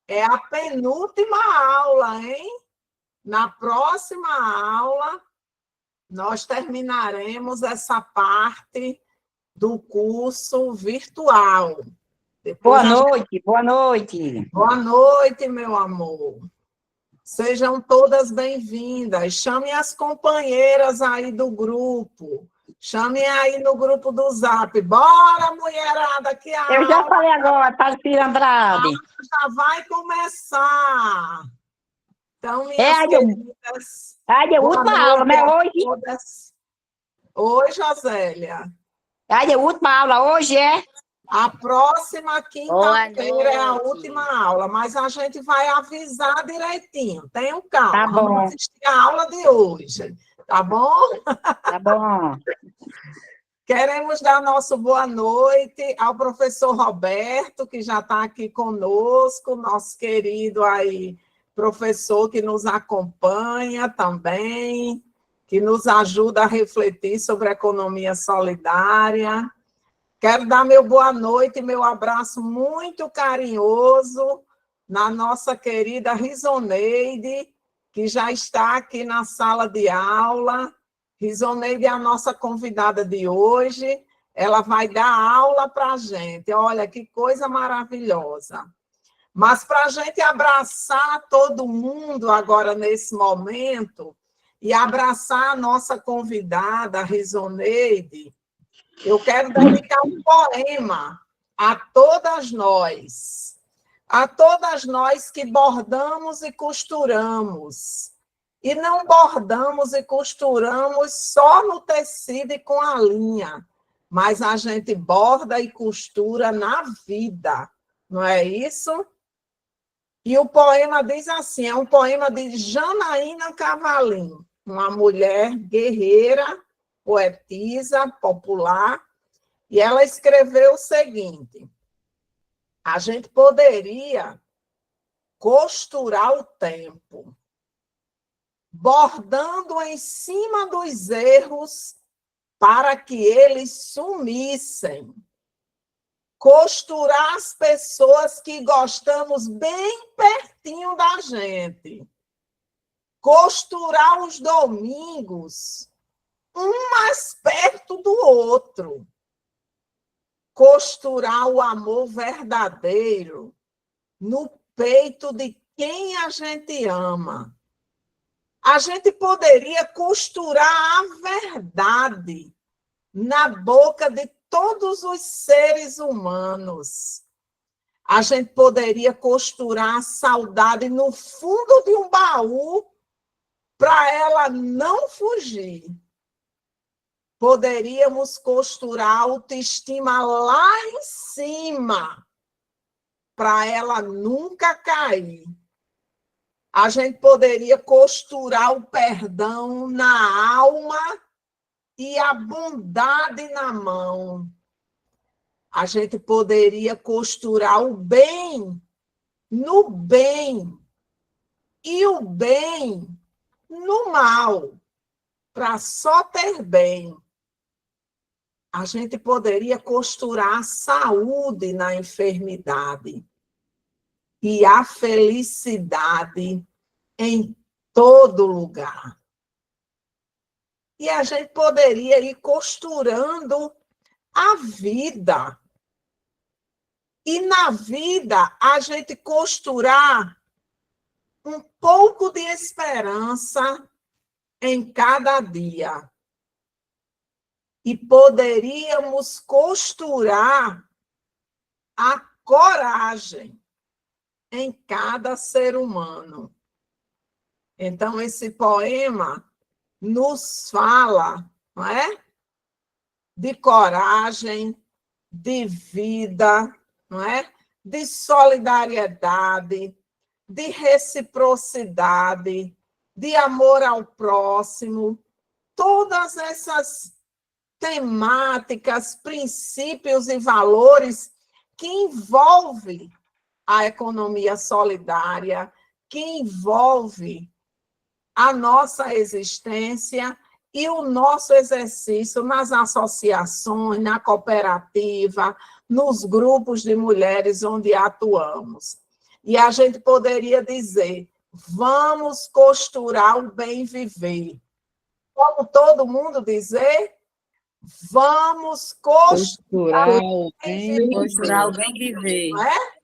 É a penúltima aula, hein? Na próxima aula, nós terminaremos essa parte do curso virtual. Boa noite, boa noite. Boa noite, meu amor. Sejam todas bem-vindas. Chame as companheiras aí do grupo. Chame aí no grupo do Zap. Bora, mulherada, que a Eu já aula falei agora, Tarcísio Andrade. já vai começar. Então, É minhas queridas, a boa última aula, noite né? a Hoje. todas. Oi, Josélia. A última aula hoje é? A próxima quinta-feira é a noite. última aula, mas a gente vai avisar direitinho. Tenham calma, Tá bom. vamos assistir a aula de hoje, tá bom? Tá bom. Queremos dar nosso boa noite ao professor Roberto, que já está aqui conosco, nosso querido aí professor que nos acompanha também, que nos ajuda a refletir sobre a economia solidária. Quero dar meu boa noite e meu abraço muito carinhoso na nossa querida Risoneide, que já está aqui na sala de aula. Risoneide é a nossa convidada de hoje. Ela vai dar aula para a gente. Olha, que coisa maravilhosa. Mas para a gente abraçar todo mundo agora nesse momento e abraçar a nossa convidada, a Risoneide, eu quero dedicar um poema a todas nós que bordamos e costuramos. E não bordamos e costuramos só no tecido e com a linha, mas a gente borda e costura na vida, não é isso? E o poema diz assim, é um poema de Janaína Cavalim, uma mulher guerreira, poetisa, popular, e ela escreveu o seguinte: a gente poderia costurar o tempo, bordando em cima dos erros para que eles sumissem, costurar as pessoas que gostamos bem pertinho da gente, costurar os domingos, um mais perto do outro, costurar o amor verdadeiro no peito de quem a gente ama. A gente poderia costurar a verdade na boca de todos os seres humanos. A gente poderia costurar a saudade no fundo de um baú para ela não fugir. Poderíamos costurar a autoestima lá em cima, para ela nunca cair. A gente poderia costurar o perdão na alma e a bondade na mão. A gente poderia costurar o bem no bem e o bem no mal, para só ter bem. A gente poderia costurar a saúde na enfermidade e a felicidade em todo lugar. E a gente poderia ir costurando a vida. E na vida, a gente costurar um pouco de esperança em cada dia. E poderíamos costurar a coragem em cada ser humano. Então, esse poema nos fala, não é? De coragem, de vida, não é? De solidariedade, de reciprocidade, de amor ao próximo. Todas essas temáticas, princípios e valores que envolvem a economia solidária, que envolve a nossa existência e o nosso exercício nas associações, na cooperativa, nos grupos de mulheres onde atuamos. E a gente poderia dizer, vamos costurar o bem viver. Como todo mundo dizer, vamos costurar o bem viver. Costurar o bem viver. Não é?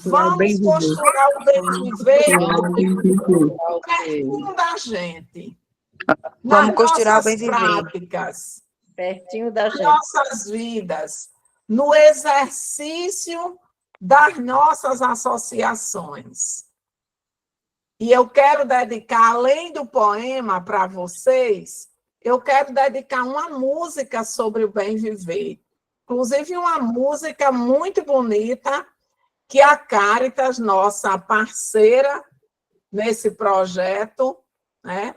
Vamos costurar o bem viver pertinho da gente. Vamos Nas costurar o bem nossas viver. práticas, Pertinho da nas gente. nossas vidas, no exercício das nossas associações. E eu quero dedicar, além do poema para vocês, eu quero dedicar uma música sobre o bem viver. Inclusive, uma música muito bonita que a Cáritas, nossa parceira nesse projeto, né,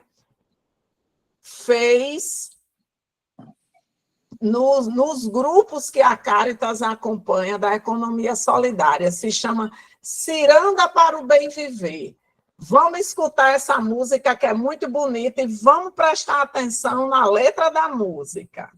fez nos grupos que a Cáritas acompanha da economia solidária. Se chama Ciranda para o Bem Viver. Vamos escutar essa música que é muito bonita e vamos prestar atenção na letra da música.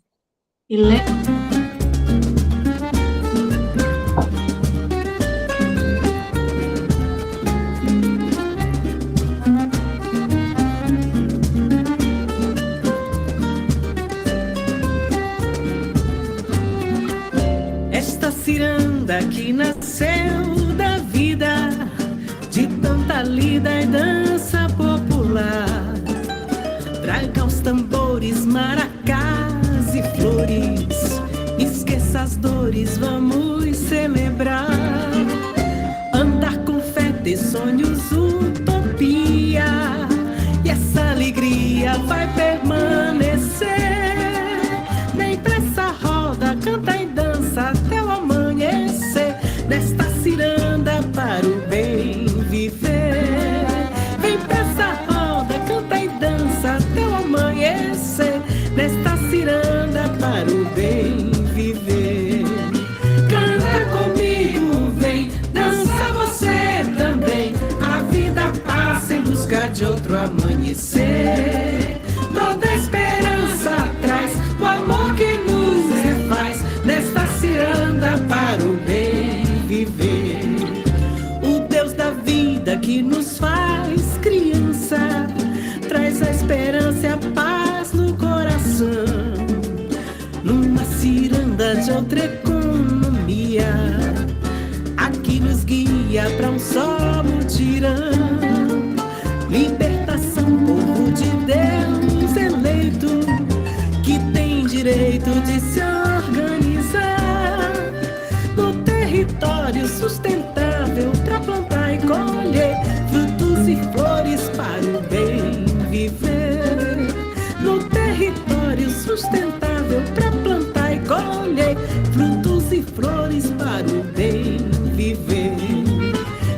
Esta ciranda que nasceu da vida, de tanta lida e dança popular, traga os tambores, maracás e flores, esqueça as dores, vamos celebrar. Andar com fé, ter sonhos, utopia, e essa alegria vai permanecer. Nem pra essa roda, canta e dança até o amanhecer, nesta ciranda para o bem viver. Vem pra essa roda, canta e dança até o amanhecer, nesta ciranda para o bem viver. Canta comigo, vem, dança você também, a vida passa em busca de outro amanhecer. Toda esperança traz o amor que nos refaz, nesta ciranda para o bem viver. O Deus da vida que nos faz criança, traz a esperança e a paz no coração, numa ciranda de outra economia, aqui nos guia para um só mutirão. Libertação, povo de Deus eleito, que tem direito de se organizar no território sustentável para plantar e colher frutos e flores para o bem viver. No território sustentável para plantar e colher frutos e flores para o bem viver.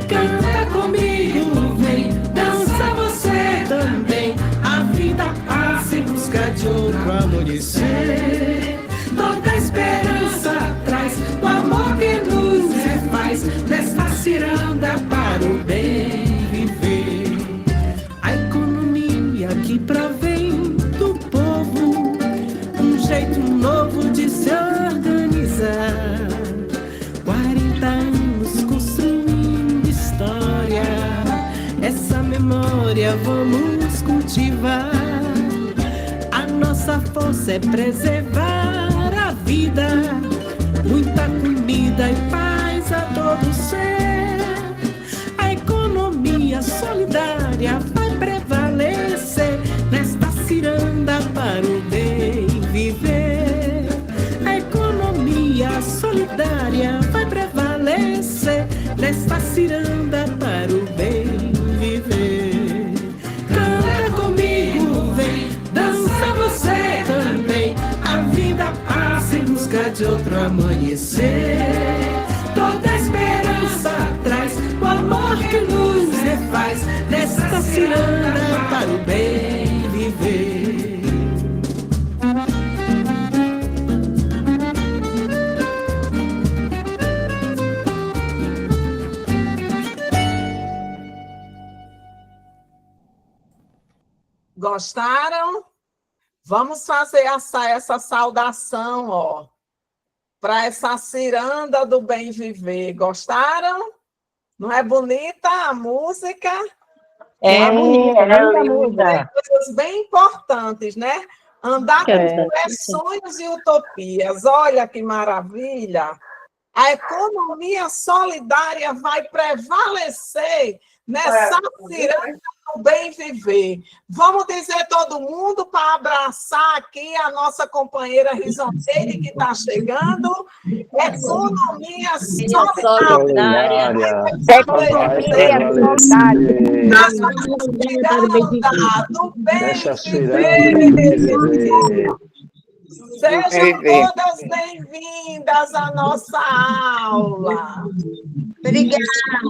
Canta comigo, vem, dança você também, a vida passa em busca de outro amanhecer. Toda esperança traz o amor que nos refaz, nesta ciranda para o bem viver. A economia que provém do povo, um jeito novo de se organizar. 40 anos construindo história, essa memória vamos cultivar. A nossa força é preservar a vida, muita comida e paz a todo ser. A economia solidária vai prevalecer, nesta ciranda para o bem viver. A economia solidária vai prevalecer, nesta ciranda para o bem viver. Canta comigo, vem, dança você também, a vida passa em busca de outro amanhecer. Toda esperança traz o amor que nos refaz, nesta ciranda para o bem viver. Gostaram? Vamos fazer essa saudação, ó, para essa ciranda do bem viver. Gostaram? Não é bonita a música? É bonita, linda música. Coisas bem importantes, né? Andar com sonhos e utopias. Olha que maravilha! A economia solidária vai prevalecer nessa ciranda do bem viver. Vamos dizer todo mundo para abraçar aqui a nossa companheira Risoneide, que está chegando. Economia solidária vai prevalecer nessa ciranda do bem viver. Sejam todas bem-vindas à nossa aula. Obrigada.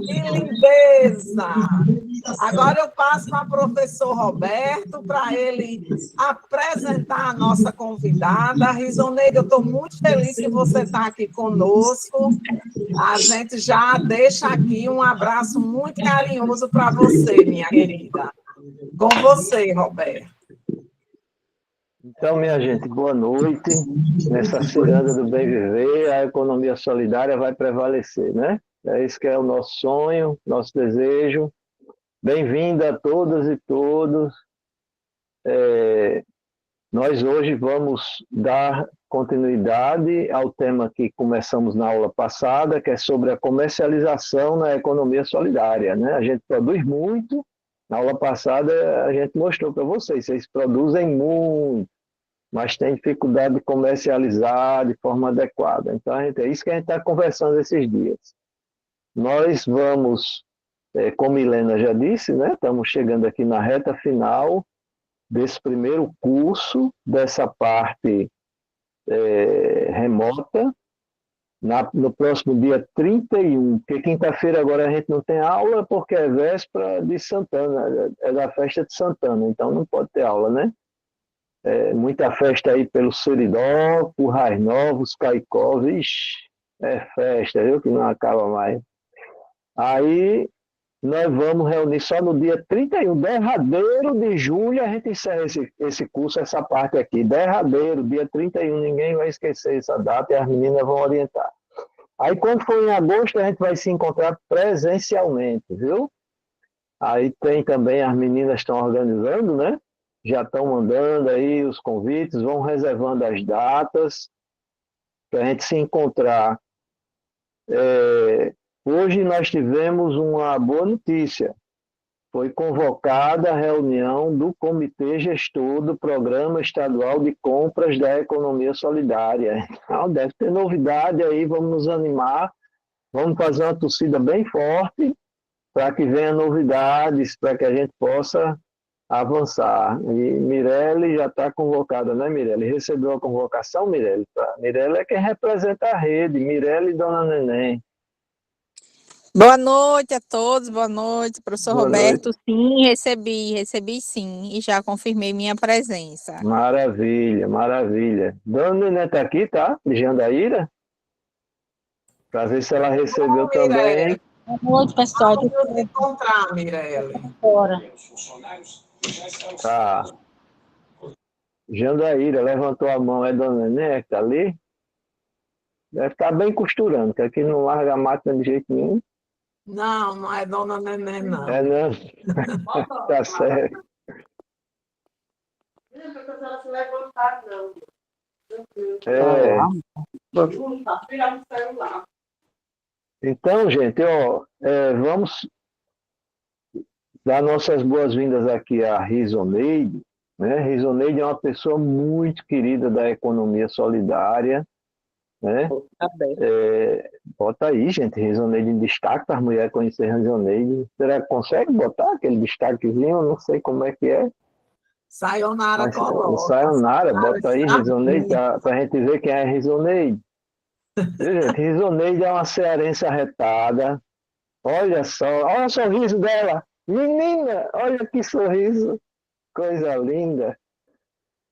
Que lindeza! Agora eu passo para o professor Roberto para ele apresentar a nossa convidada. Risoneide, eu estou muito feliz que você está aqui conosco. A gente já deixa aqui um abraço muito carinhoso para você, minha querida. Com você, Roberto. Então, minha gente, boa noite. Nessa ciranda do bem viver, a economia solidária vai prevalecer, né? É isso que é o nosso sonho, nosso desejo. Bem-vinda a todas e todos. Nós hoje vamos dar continuidade ao tema que começamos na aula passada, que é sobre a comercialização na economia solidária, né? A gente produz muito. Na aula passada, a gente mostrou para vocês produzem muito, mas tem dificuldade de comercializar de forma adequada. Então, é isso que a gente está conversando esses dias. Nós vamos, como Milena já disse, né, estamos chegando aqui na reta final desse primeiro curso, dessa parte remota, no próximo dia 31, porque quinta-feira agora a gente não tem aula, porque é véspera de Santana, é da festa de Santana, então não pode ter aula, né? Muita festa aí pelo Seridó, por Rais Novos, Caicó, vixe, é festa, viu, que não acaba mais. Aí nós vamos reunir só no dia 31, derradeiro de julho, a gente encerra esse curso, essa parte aqui, derradeiro, dia 31, ninguém vai esquecer essa data e as meninas vão orientar. Aí quando for em agosto, a gente vai se encontrar presencialmente, viu? Aí tem também, as meninas estão organizando, né? Já estão mandando aí os convites, vão reservando as datas para a gente se encontrar. Hoje nós tivemos uma boa notícia. Foi convocada a reunião do Comitê Gestor do Programa Estadual de Compras da Economia Solidária. Então, deve ter novidade aí, vamos nos animar, vamos fazer uma torcida bem forte para que venha novidades, para que a gente possa avançar. E Mirelle já está convocada, né, Mirelle? Recebeu a convocação, Mirelle? Mirelle é quem representa a rede, Mirelle e Dona Neném. Boa noite a todos, boa noite, professor Boa Roberto. noite. Sim, recebi sim, e já confirmei minha presença. Maravilha, maravilha. Dona Neném está aqui, tá? De Jandaíra? Para ver se ela recebeu também. Boa noite, pessoal. Vamos encontrar, Mirelle. Fora. Tá. Jandaíra levantou a mão, é Dona Neném que está ali? Deve estar bem costurando, que aqui não larga a máquina de jeito nenhum. Não, não é Dona Neném, não. É, não? Tá certo. Então, gente, vamos dar nossas boas-vindas aqui à Risoneide, né? Risoneide é uma pessoa muito querida da economia solidária, né? Bota aí, gente, Risoneide em destaque para as mulheres conhecerem Risoneide. Será que consegue botar aquele destaquezinho? Eu não sei como é que é. Sayonara coloca. Sayonara, bota aí, Risoneide, para a gente ver quem é Risoneide. Gente, Risoneide é uma cearense arretada. Olha só, olha o sorriso dela. Menina, olha que sorriso. Coisa linda.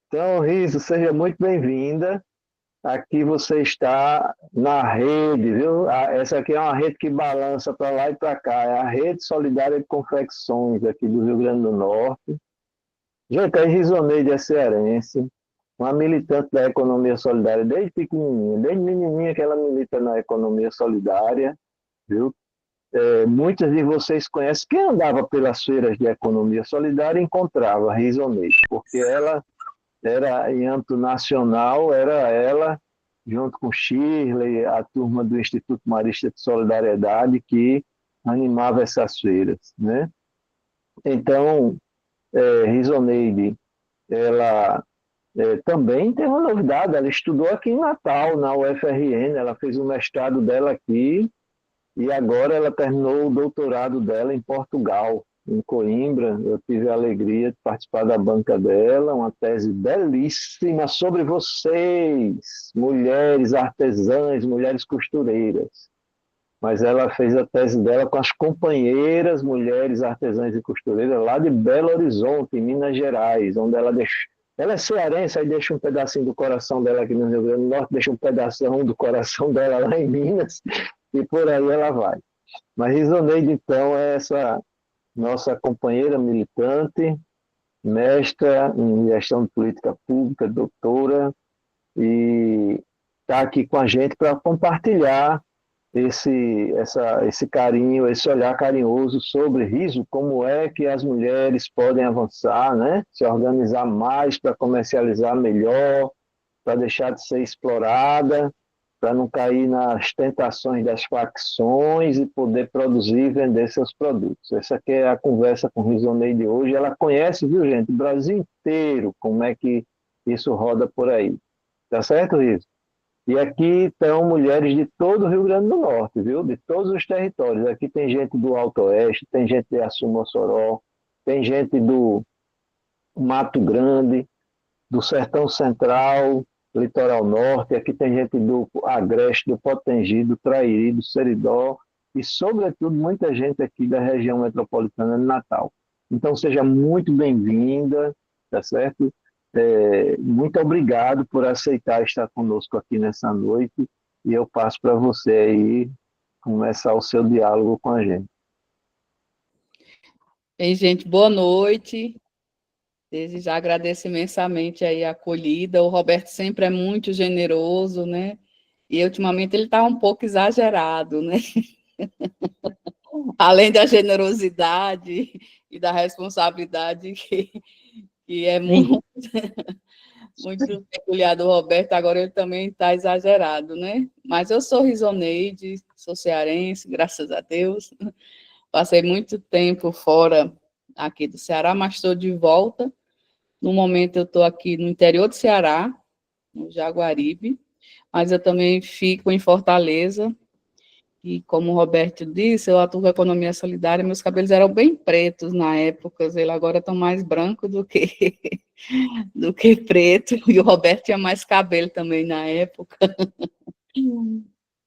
Então, Riso, seja muito bem-vinda. Aqui você está na rede, viu? Essa aqui é uma rede que balança para lá e para cá. É a Rede Solidária de Confecções aqui do Rio Grande do Norte. Gente, a Risoneide é cearense, uma militante da economia solidária desde pequenininha, desde menininha que ela milita na economia solidária, viu? muitos de vocês conhecem, quem andava pelas feiras de economia solidária encontrava a Risoneide, porque ela era em âmbito nacional, era ela, junto com Shirley, a turma do Instituto Marista de Solidariedade, que animava essas feiras, né? Então, Risoneide, ela também tem uma novidade, ela estudou aqui em Natal, na UFRN, ela fez o mestrado dela aqui, e agora ela terminou o doutorado dela em Portugal, em Coimbra. Eu tive a alegria de participar da banca dela, uma tese belíssima sobre vocês, mulheres artesãs, mulheres costureiras. Mas ela fez a tese dela com as companheiras mulheres artesãs e costureiras lá de Belo Horizonte, em Minas Gerais, onde ela deixou. Ela é cearense, aí deixa um pedacinho do coração dela aqui no Rio Grande do Norte, deixa um pedação do coração dela lá em Minas, e por aí ela vai. Mas Risoneide, então, é essa nossa companheira militante, mestra em gestão de política pública, doutora, e está aqui com a gente para compartilhar esse carinho, esse olhar carinhoso sobre riso, como é que as mulheres podem avançar, né? Se organizar mais para comercializar melhor, para deixar de ser explorada, para não cair nas tentações das facções e poder produzir e vender seus produtos. Essa aqui é a conversa com Risoneide hoje. Ela conhece, viu, gente, o Brasil inteiro, como é que isso roda por aí. Tá certo, Riso? E aqui estão mulheres de todo o Rio Grande do Norte, viu? De todos os territórios. Aqui tem gente do Alto Oeste, tem gente de Açu-Mossoró, tem gente do Mato Grande, do Sertão Central, Litoral Norte, aqui tem gente do Agreste, do Potengi, do Trairi, do Seridó e, sobretudo, muita gente aqui da região metropolitana de Natal. Então, seja muito bem-vinda, tá certo? Muito obrigado por aceitar estar conosco aqui nessa noite e eu passo para você aí começar o seu diálogo com a gente. Ei, gente, boa noite. Desde já agradeço imensamente aí a acolhida. O Roberto sempre é muito generoso, né? E ultimamente ele está um pouco exagerado, né? Além da generosidade e da responsabilidade que é muito, muito peculiar do Roberto, agora ele também está exagerado, né? Mas eu sou Risoneide, sou cearense, graças a Deus. Passei muito tempo fora aqui do Ceará, mas estou de volta. No momento eu estou aqui no interior do Ceará, no Jaguaribe, mas eu também fico em Fortaleza, e como o Roberto disse, eu atuo com a economia solidária, meus cabelos eram bem pretos na época, eles agora estão mais brancos do que preto, e o Roberto tinha mais cabelo também na época.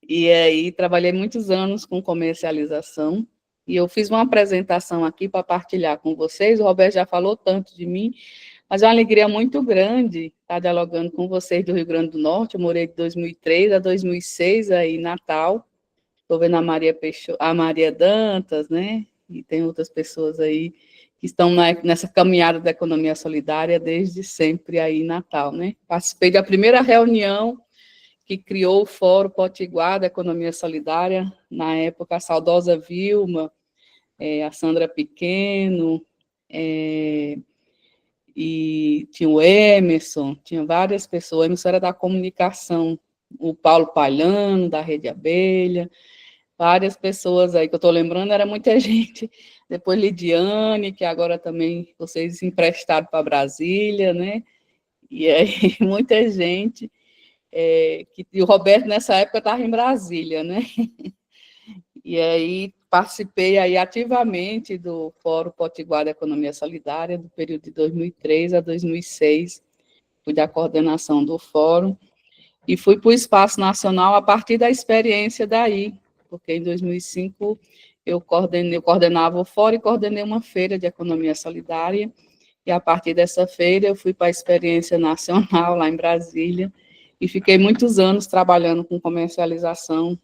E aí trabalhei muitos anos com comercialização, e eu fiz uma apresentação aqui para partilhar com vocês. O Roberto já falou tanto de mim, mas é uma alegria muito grande estar dialogando com vocês do Rio Grande do Norte. Eu morei de 2003 a 2006 aí em Natal. Estou vendo a Maria Dantas, né? E tem outras pessoas aí que estão nessa caminhada da economia solidária desde sempre aí em Natal, né? Participei da primeira reunião que criou o Fórum Potiguar da Economia Solidária, na época a saudosa Vilma, a Sandra Pequeno, e tinha o Emerson, tinha várias pessoas. O Emerson era da comunicação, o Paulo Palhano, da Rede Abelha, várias pessoas aí que eu estou lembrando, era muita gente. Depois Lidiane, que agora também vocês emprestaram para Brasília, né? E aí muita gente, e o Roberto nessa época estava em Brasília, né? E aí participei aí ativamente do Fórum Potiguar da Economia Solidária, do período de 2003 a 2006, fui da coordenação do fórum, e fui para o Espaço Nacional a partir da experiência daí, porque em 2005 eu coordenava o fórum e coordenei uma feira de economia solidária, e a partir dessa feira eu fui para a experiência nacional lá em Brasília, e fiquei muitos anos trabalhando com comercialização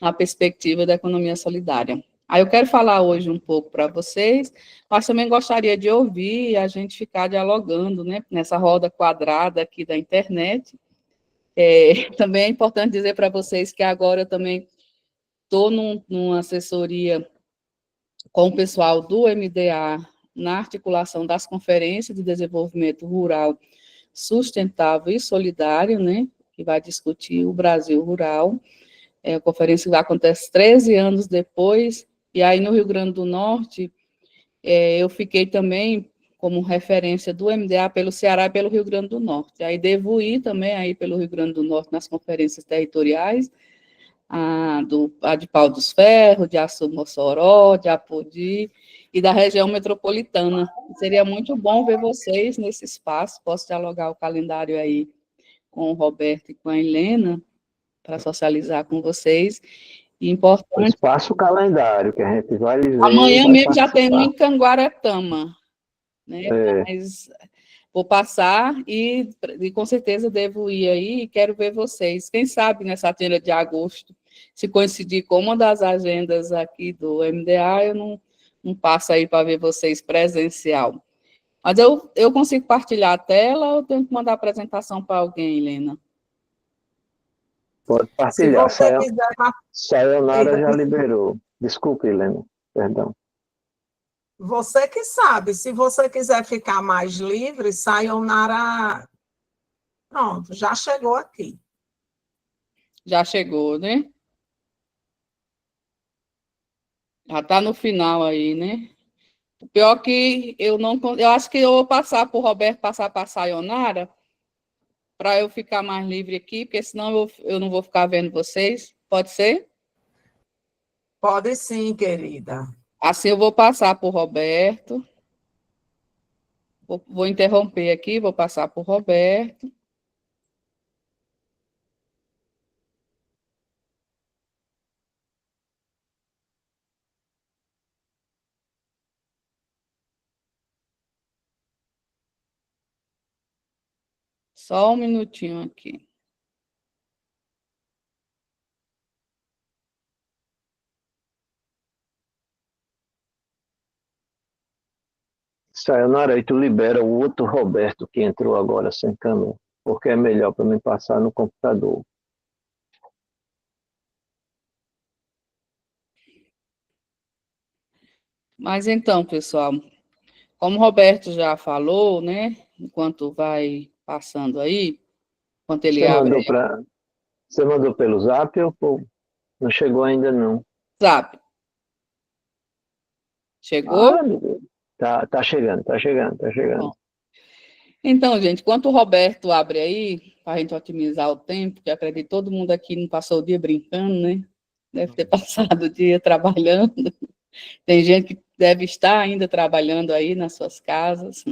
na perspectiva da economia solidária. Aí eu quero falar hoje um pouco para vocês, mas também gostaria de ouvir a gente ficar dialogando, né, nessa roda quadrada aqui da internet. Também é importante dizer para vocês que agora eu também estou numa assessoria com o pessoal do MDA na articulação das conferências de desenvolvimento rural sustentável e solidário, né, que vai discutir o Brasil rural. A conferência acontece 13 anos depois, e aí no Rio Grande do Norte, eu fiquei também como referência do MDA pelo Ceará e pelo Rio Grande do Norte. Aí devo ir também aí pelo Rio Grande do Norte nas conferências territoriais, a de Pau dos Ferros, de Açu-Mossoró, de Apodi e da região metropolitana. Seria muito bom ver vocês nesse espaço, posso dialogar o calendário aí com o Roberto e com a Helena, para socializar com vocês. E importante... Passa o calendário, que a gente vai ver. Amanhã mesmo já tem no Canguaretama, né? Mas vou passar e com certeza devo ir aí e quero ver vocês. Quem sabe nessa agenda de agosto, se coincidir com uma das agendas aqui do MDA, eu não passo aí para ver vocês presencial. Mas eu consigo partilhar a tela ou tenho que mandar a apresentação para alguém, Helena? Pode partilhar. Se você quiser... Sayonara já liberou. Desculpe, Helena. Perdão. Você que sabe. Se você quiser ficar mais livre, Sayonara... Pronto, já chegou aqui. Já chegou, né? Já está no final aí, né? O pior que eu não... Eu acho que eu vou passar para o Roberto, passar para a Sayonara, para eu ficar mais livre aqui, porque senão eu não vou ficar vendo vocês. Pode ser? Pode sim, querida. Assim eu vou passar para o Roberto. Vou interromper aqui, vou passar para o Roberto. Só um minutinho aqui. Sayonara, aí tu libera o outro Roberto que entrou agora sem câmera, porque é melhor para mim passar no computador. Mas então, pessoal, como o Roberto já falou, né, enquanto vai passando aí, enquanto ele abre... Você mandou pelo Zap ou não chegou ainda não? Zap. Chegou? Tá chegando. Bom. Então, gente, enquanto o Roberto abre aí, para a gente otimizar o tempo, que acredito que todo mundo aqui não passou o dia brincando, né? Deve ter passado o dia trabalhando. Tem gente que deve estar ainda trabalhando aí nas suas casas.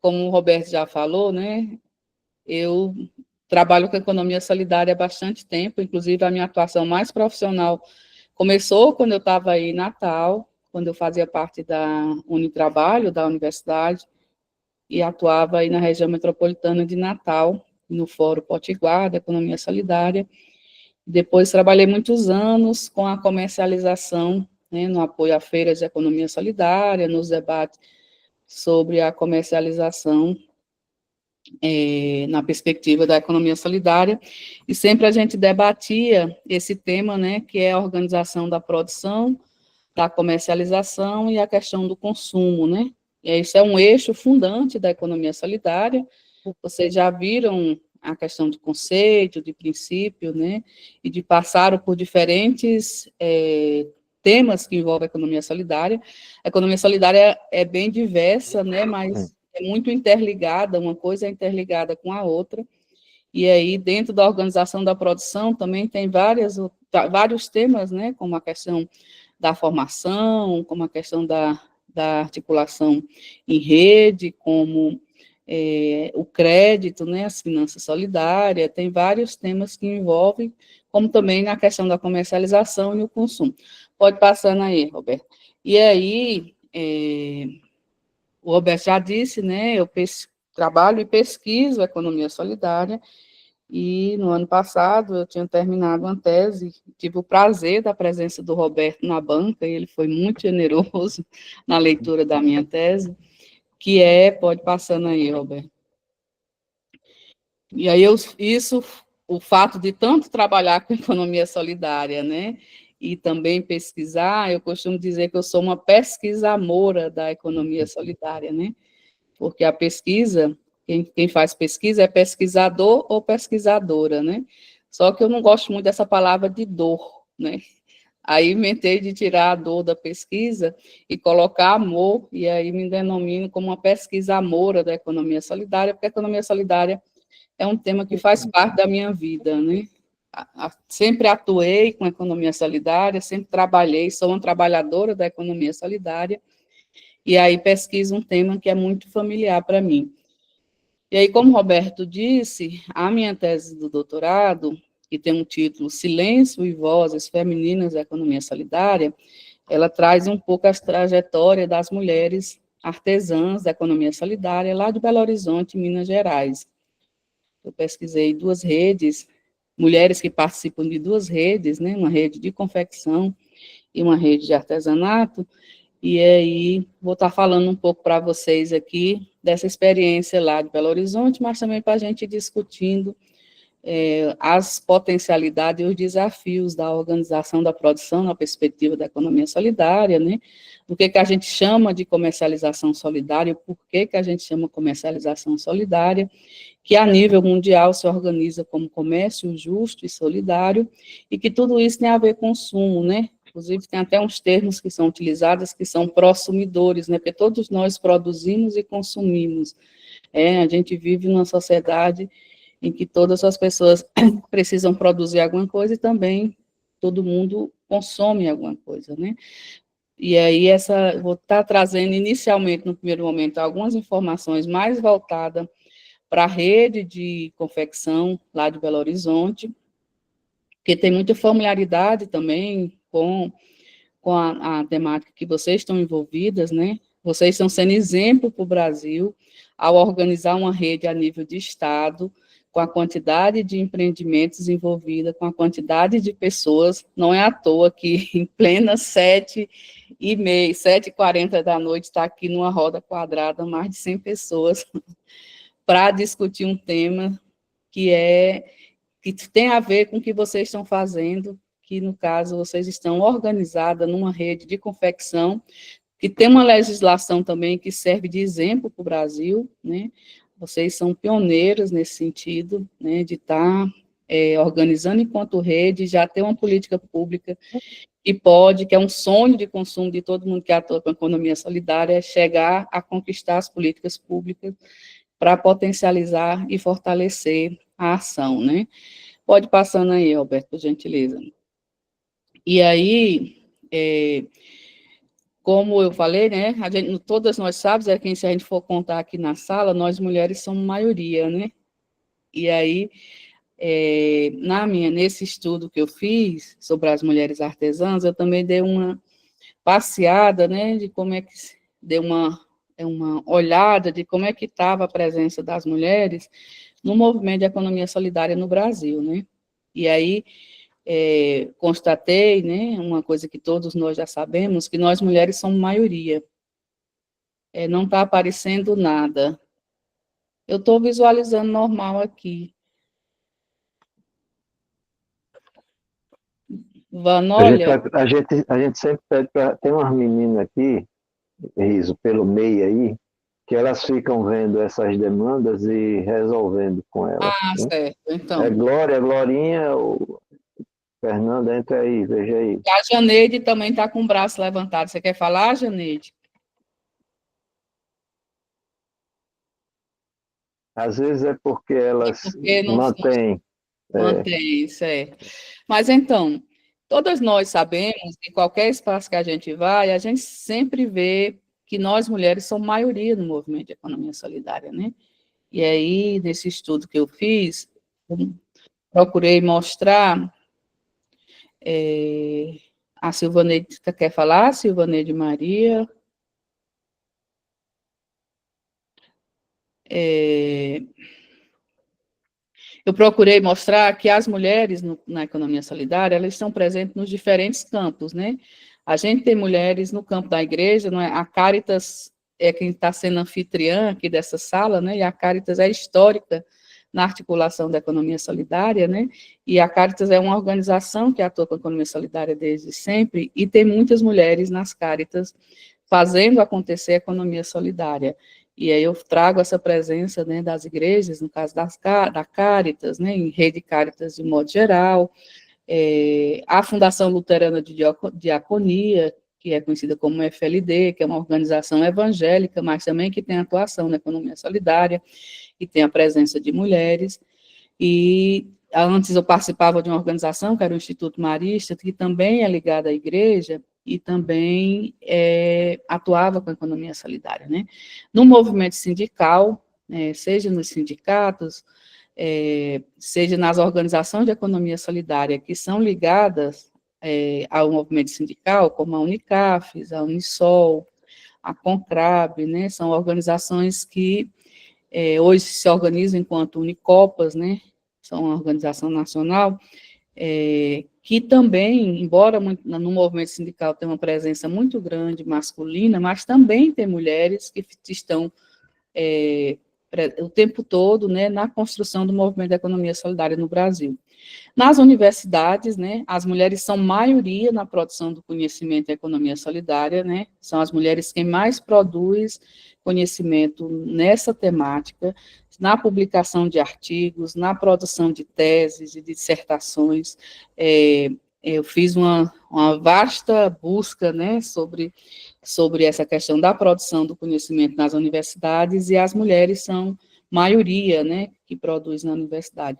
Como o Roberto já falou, né? Eu trabalho com economia solidária há bastante tempo, inclusive a minha atuação mais profissional começou quando eu estava aí em Natal, quando eu fazia parte da Unitrabalho, da universidade, e atuava aí na região metropolitana de Natal, no Fórum Potiguar, da Economia Solidária. Depois trabalhei muitos anos com a comercialização, né, no apoio a feiras de economia solidária, nos debates sobre a comercialização na perspectiva da economia solidária, e sempre a gente debatia esse tema, né, que é a organização da produção, da comercialização e a questão do consumo, né? E isso é um eixo fundante da economia solidária. Vocês já viram a questão do conceito, de princípio, né? E passaram por diferentes temas que envolvem a economia solidária. A economia solidária é bem diversa, né? Mas é muito interligada, uma coisa é interligada com a outra. E aí, dentro da organização da produção, também tem vários temas, né? Como a questão da formação, como a questão da articulação em rede, como o crédito, né, as finanças solidárias, tem vários temas que envolvem, como também na questão da comercialização e o consumo. Pode passar aí, Roberto. E aí, o Roberto já disse, né, eu trabalho e pesquiso economia solidária, e no ano passado eu tinha terminado uma tese, tive o prazer da presença do Roberto na banca, e ele foi muito generoso na leitura da minha tese, que pode passando aí, Roberto. E aí isso o fato de tanto trabalhar com economia solidária, né, e também pesquisar, eu costumo dizer que eu sou uma pesquisadora da economia solidária, né, porque a pesquisa, quem faz pesquisa é pesquisador ou pesquisadora, né, só que eu não gosto muito dessa palavra de dor, né, aí inventei de tirar a dor da pesquisa e colocar amor, e aí me denomino como uma pesquisadora da economia solidária, porque a economia solidária é um tema que faz parte da minha vida, né? Sempre atuei com a economia solidária, sempre trabalhei, sou uma trabalhadora da economia solidária, e aí pesquiso um tema que é muito familiar para mim. E aí, como o Roberto disse, a minha tese do doutorado, que tem um título Silêncio e Vozes Femininas da Economia Solidária, ela traz um pouco a trajetória das mulheres artesãs da economia solidária lá de Belo Horizonte, Minas Gerais. Eu pesquisei 2 redes, mulheres que participam de 2 redes, né, uma rede de confecção e uma rede de artesanato, e aí vou estar falando um pouco para vocês aqui dessa experiência lá de Belo Horizonte, mas também para a gente ir discutindo as potencialidades e os desafios da organização da produção na perspectiva da economia solidária, né? O que a gente chama de comercialização solidária, por que a gente chama comercialização solidária, que a nível mundial se organiza como comércio justo e solidário, e que tudo isso tem a ver com consumo, né? Inclusive, tem até uns termos que são utilizados que são prosumidores, né? Porque todos nós produzimos e consumimos. A gente vive numa sociedade em que todas as pessoas precisam produzir alguma coisa e também todo mundo consome alguma coisa, né? E aí, vou estar trazendo inicialmente, no primeiro momento, algumas informações mais voltadas para a rede de confecção lá de Belo Horizonte, que tem muita familiaridade também com a temática que vocês estão envolvidas, né? Vocês estão sendo exemplo para o Brasil ao organizar uma rede a nível de Estado, com a quantidade de empreendimentos envolvida, com a quantidade de pessoas, não é à toa que em plena 7h30, 7h40 da noite, está aqui numa roda quadrada, mais de 100 pessoas, para discutir um tema que tem a ver com o que vocês estão fazendo, que, no caso, vocês estão organizadas numa rede de confecção, que tem uma legislação também que serve de exemplo para o Brasil, né? Vocês são pioneiros nesse sentido, né, de estar organizando enquanto rede, já ter uma política pública que é um sonho de consumo de todo mundo que atua com a economia solidária, chegar a conquistar as políticas públicas para potencializar e fortalecer a ação, né? Pode passando aí, Alberto, por gentileza. E aí, como eu falei, né, todas nós sabemos, que se a gente for contar aqui na sala, nós mulheres somos maioria, né? E aí, nesse estudo que eu fiz sobre as mulheres artesãs, eu também dei uma passeada, né, de como é que deu uma olhada de como é que estava a presença das mulheres no movimento de economia solidária no Brasil, né? E aí, constatei, né, uma coisa que todos nós já sabemos, que nós mulheres somos maioria. Não está aparecendo nada. Eu estou visualizando normal aqui. Vanolha? A gente sempre pede para... Tem umas meninas aqui, Riso, pelo meio aí, que elas ficam vendo essas demandas e resolvendo com elas. Né? Certo, então. Glória, Glorinha... Fernanda, entra aí, veja aí. A Janeide também está com o braço levantado. Você quer falar, Janeide? Às vezes é porque elas mantêm. Mantém, certo. Mas, então, todas nós sabemos que qualquer espaço que a gente vai, a gente sempre vê que nós, mulheres, somos maioria no movimento de economia solidária, né? E aí, nesse estudo que eu fiz, procurei mostrar... a Silvaneide quer falar? Silvaneide Maria. Eu procurei mostrar que as mulheres na economia solidária, elas estão presentes nos diferentes campos, né? A gente tem mulheres no campo da igreja, não é? A Cáritas é quem está sendo anfitriã aqui dessa sala, né? E a Cáritas é histórica na articulação da economia solidária, né? E a Caritas é uma organização que atua com a economia solidária desde sempre, e tem muitas mulheres nas Caritas fazendo acontecer a economia solidária. E aí eu trago essa presença, né, das igrejas, no caso da Caritas, né, em Rede Caritas de modo geral, a Fundação Luterana de Diaconia, que é conhecida como FLD, que é uma organização evangélica, mas também que tem atuação na economia solidária, e tem a presença de mulheres. E antes eu participava de uma organização, que era o Instituto Marista, que também é ligada à igreja, e também atuava com a economia solidária, né? No movimento sindical, seja nos sindicatos, seja nas organizações de economia solidária que são ligadas ao movimento sindical, como a Unicafes, a Unisol, a Concrab, né? São organizações que hoje se organizam enquanto Unicopas, né? São uma organização nacional, que também, embora no movimento sindical tenha uma presença muito grande masculina, mas também tem mulheres que estão o tempo todo, né, na construção do movimento da economia solidária no Brasil. Nas universidades, né, as mulheres são maioria na produção do conhecimento da economia solidária, né, são as mulheres quem mais produz conhecimento nessa temática, na publicação de artigos, na produção de teses e dissertações. Eu fiz uma vasta busca, né, sobre essa questão da produção do conhecimento nas universidades, e as mulheres são maioria, né, que produz na universidade.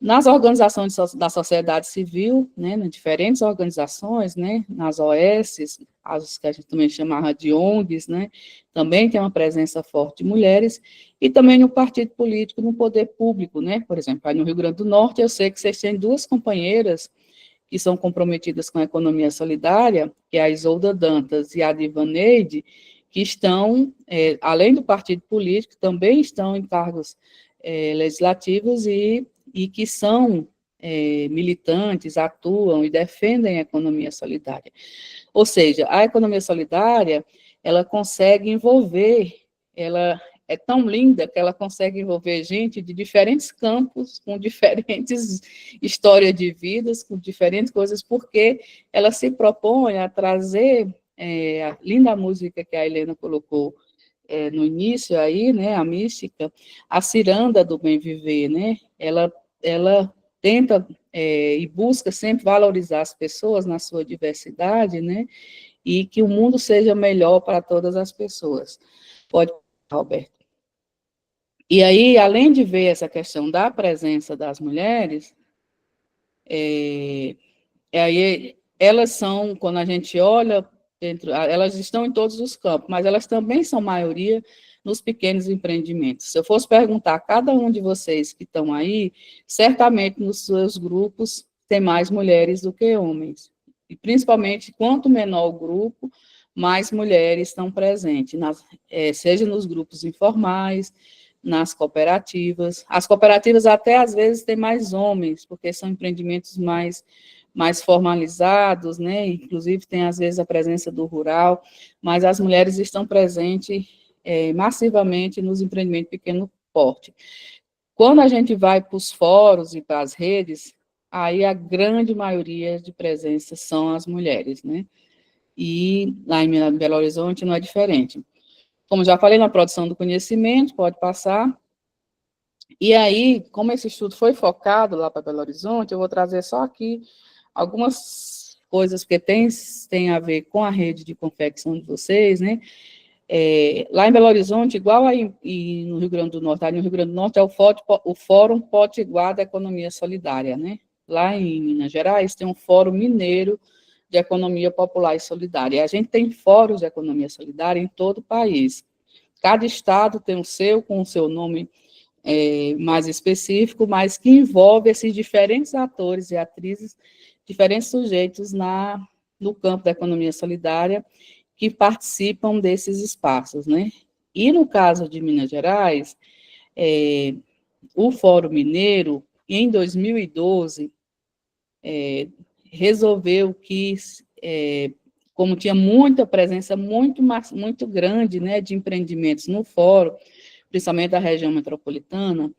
Nas organizações da sociedade civil, né, nas diferentes organizações, né, nas OS, as que a gente também chamava de ONGs, né, também tem uma presença forte de mulheres, e também no partido político, no poder público, né, por exemplo, aí no Rio Grande do Norte, eu sei que vocês têm 2 companheiras que são comprometidas com a economia solidária, que é a Isolda Dantas e a Divaneide, que estão, além do partido político, também estão em cargos legislativos e que são militantes, atuam e defendem a economia solidária. Ou seja, a economia solidária, ela consegue envolver, ela é tão linda que ela consegue envolver gente de diferentes campos, com diferentes histórias de vidas, com diferentes coisas, porque ela se propõe a trazer a linda música que a Helena colocou no início aí, né, a mística, a ciranda do bem viver, né, ela tenta e busca sempre valorizar as pessoas na sua diversidade, né, e que o mundo seja melhor para todas as pessoas. Pode, Roberto. E aí, além de ver essa questão da presença das mulheres, aí elas são, quando a gente olha, elas estão em todos os campos, mas elas também são maioria nos pequenos empreendimentos. Se eu fosse perguntar a cada um de vocês que estão aí, certamente nos seus grupos tem mais mulheres do que homens. E principalmente, quanto menor o grupo, mais mulheres estão presentes, seja nos grupos informais, nas cooperativas. As cooperativas até, às vezes, têm mais homens, porque são empreendimentos mais formalizados, né? Inclusive, tem, às vezes, a presença do rural, mas as mulheres estão presentes massivamente nos empreendimentos de pequeno porte. Quando a gente vai para os fóruns e para as redes, aí a grande maioria de presença são as mulheres, né? E lá em Belo Horizonte não é diferente. Como já falei, na produção do conhecimento, pode passar. E aí, como esse estudo foi focado lá para Belo Horizonte, eu vou trazer só aqui algumas coisas que tem a ver com a rede de confecção de vocês, né? Lá em Belo Horizonte, igual aí no Rio Grande do Norte, no Rio Grande do Norte é o Fórum Potiguar da Economia Solidária, né? Lá em Minas Gerais tem um Fórum Mineiro de Economia Popular e Solidária. E a gente tem fóruns de economia solidária em todo o país. Cada estado tem o seu, com o seu nome mais específico, mas que envolve esses diferentes atores e atrizes, diferentes sujeitos no campo da economia solidária, que participam desses espaços, né? E no caso de Minas Gerais, o Fórum Mineiro, em 2012, resolveu que, como tinha muita presença muito grande, né, de empreendimentos no fórum, principalmente da região metropolitana,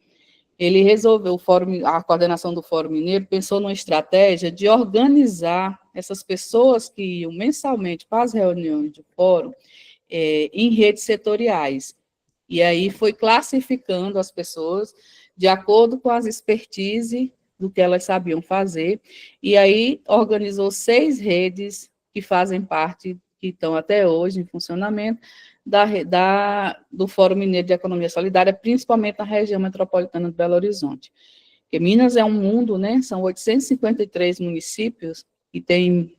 ele resolveu, a coordenação do Fórum Mineiro pensou numa estratégia de organizar essas pessoas que iam mensalmente para as reuniões do fórum em redes setoriais. E aí foi classificando as pessoas de acordo com as expertise do que elas sabiam fazer, e aí organizou 6 redes que fazem parte, que estão até hoje em funcionamento, do Fórum Mineiro de Economia Solidária, principalmente na região metropolitana de Belo Horizonte. Porque Minas é um mundo, né? São 853 municípios, e tem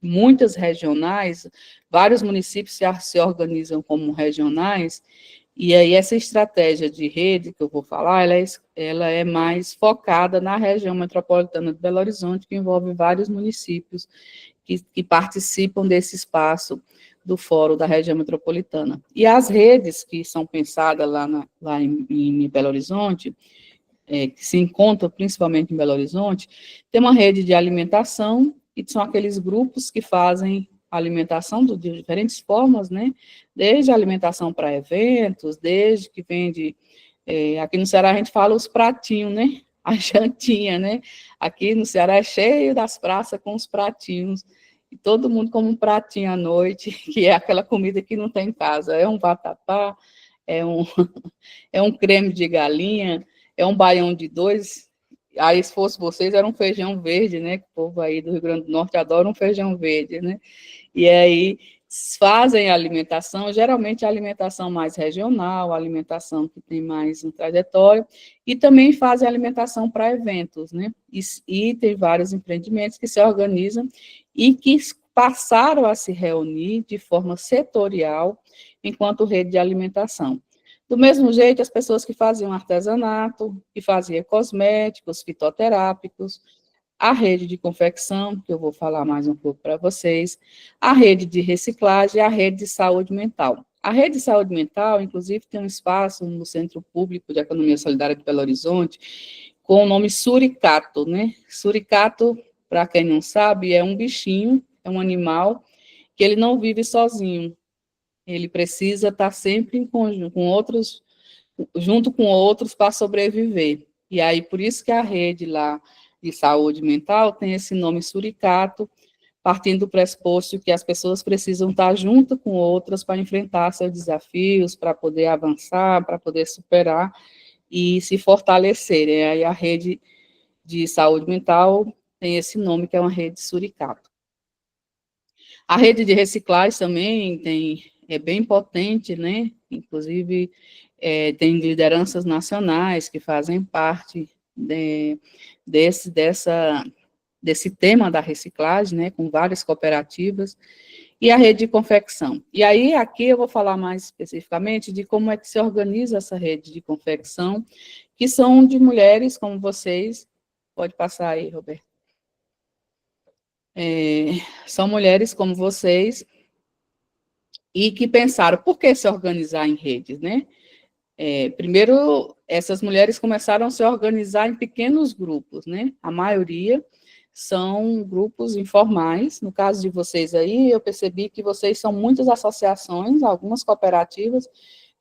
muitas regionais, vários municípios se organizam como regionais, e aí essa estratégia de rede que eu vou falar, ela é mais focada na região metropolitana de Belo Horizonte, que envolve vários municípios que participam desse espaço do Fórum da região metropolitana. E as redes que são pensadas lá em Belo Horizonte, que se encontram principalmente em Belo Horizonte, tem uma rede de alimentação, e são aqueles grupos que fazem alimentação de diferentes formas, né? Desde a alimentação para eventos, desde que vende... aqui no Ceará a gente fala os pratinhos, né? A jantinha, né? Aqui no Ceará é cheio das praças com os pratinhos, e todo mundo come um pratinho à noite, que é aquela comida que não tem em casa. É um vatapá, é um creme de galinha, é um baião de dois. Aí, se fosse vocês, era um feijão verde, né? Que o povo aí do Rio Grande do Norte adora um feijão verde, né? E aí fazem a alimentação, geralmente a alimentação mais regional, a alimentação que tem mais um trajetório, e também fazem alimentação para eventos, né? E tem vários empreendimentos que se organizam e que passaram a se reunir de forma setorial enquanto rede de alimentação. Do mesmo jeito, as pessoas que faziam artesanato, que faziam cosméticos, fitoterápicos, a rede de confecção, que eu vou falar mais um pouco para vocês, a rede de reciclagem e a rede de saúde mental. A rede de saúde mental, inclusive, tem um espaço no Centro Público de Economia Solidária de Belo Horizonte, com o nome Suricato, né? Suricato, para quem não sabe, é um bichinho, é um animal, que ele não vive sozinho. Ele precisa estar sempre em conjunto com outros, junto com outros para sobreviver. E aí, por isso que a rede lá de saúde mental tem esse nome Suricato, partindo do pressuposto que as pessoas precisam estar junto com outras para enfrentar seus desafios, para poder avançar, para poder superar e se fortalecer. E aí a rede de saúde mental tem esse nome, que é uma rede Suricato. A rede de reciclagem também é bem potente, né? Inclusive, tem lideranças nacionais que fazem parte desse tema da reciclagem, né, com várias cooperativas, e a rede de confecção. E aí, aqui eu vou falar mais especificamente de como é que se organiza essa rede de confecção, que são de mulheres como vocês. Pode passar aí, Roberto. São mulheres como vocês, e que pensaram, por que se organizar em redes, né? Primeiro, essas mulheres começaram a se organizar em pequenos grupos, né? A maioria são grupos informais. No caso de vocês aí, eu percebi que vocês são muitas associações, algumas cooperativas,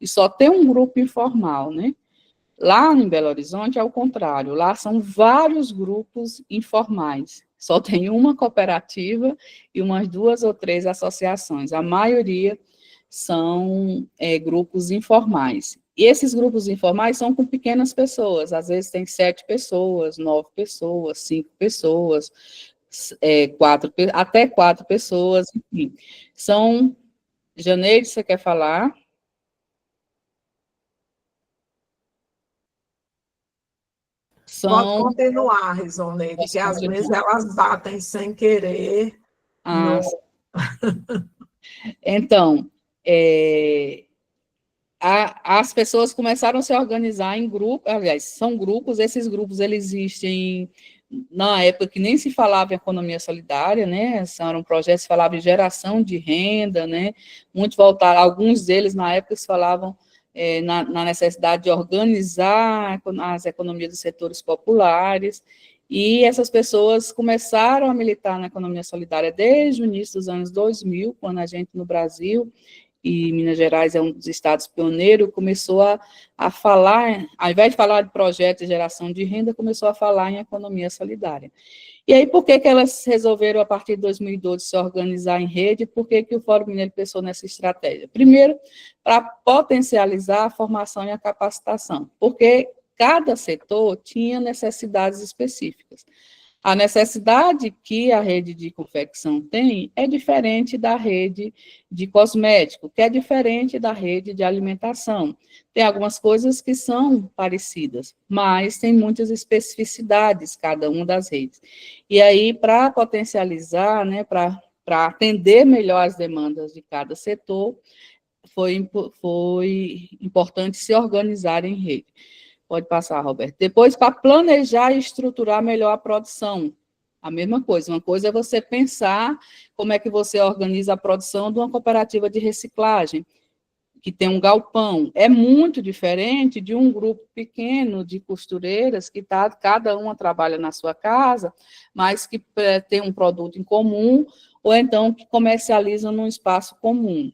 e só tem um grupo informal, né? Lá em Belo Horizonte é o contrário, lá são vários grupos informais, só tem uma cooperativa e umas 2 ou 3 associações, a maioria são grupos informais. E esses grupos informais são com pequenas pessoas, às vezes tem 7 pessoas, 9 pessoas, 5 pessoas, até 4 pessoas, enfim. São... Janeide, você quer falar? Pode continuar, Risoneide, que às vezes elas batem sem querer. Então, as pessoas começaram a se organizar em grupos, aliás, são grupos, esses grupos eles existem na época que nem se falava em economia solidária, né, eram projetos que falavam de geração de renda, né, muito voltados, alguns deles na época se falavam na necessidade de organizar as economias dos setores populares, e essas pessoas começaram a militar na economia solidária desde o início dos anos 2000, quando a gente no Brasil e Minas Gerais é um dos estados pioneiros, começou a falar, ao invés de falar de projetos de geração de renda, começou a falar em economia solidária. E aí, por que elas resolveram, a partir de 2012, se organizar em rede? Por que o Fórum Mineiro pensou nessa estratégia? Primeiro, para potencializar a formação e a capacitação, porque cada setor tinha necessidades específicas. A necessidade que a rede de confecção tem é diferente da rede de cosmético, que é diferente da rede de alimentação. Tem algumas coisas que são parecidas, mas tem muitas especificidades, cada uma das redes. E aí, para potencializar, né, para atender melhor as demandas de cada setor, foi importante se organizar em rede. Pode passar, Roberto. Depois, para planejar e estruturar melhor a produção. A mesma coisa. Uma coisa é você pensar como é que você organiza a produção de uma cooperativa de reciclagem, que tem um galpão. É muito diferente de um grupo pequeno de costureiras que cada uma trabalha na sua casa, mas que tem um produto em comum, ou então que comercializam num espaço comum.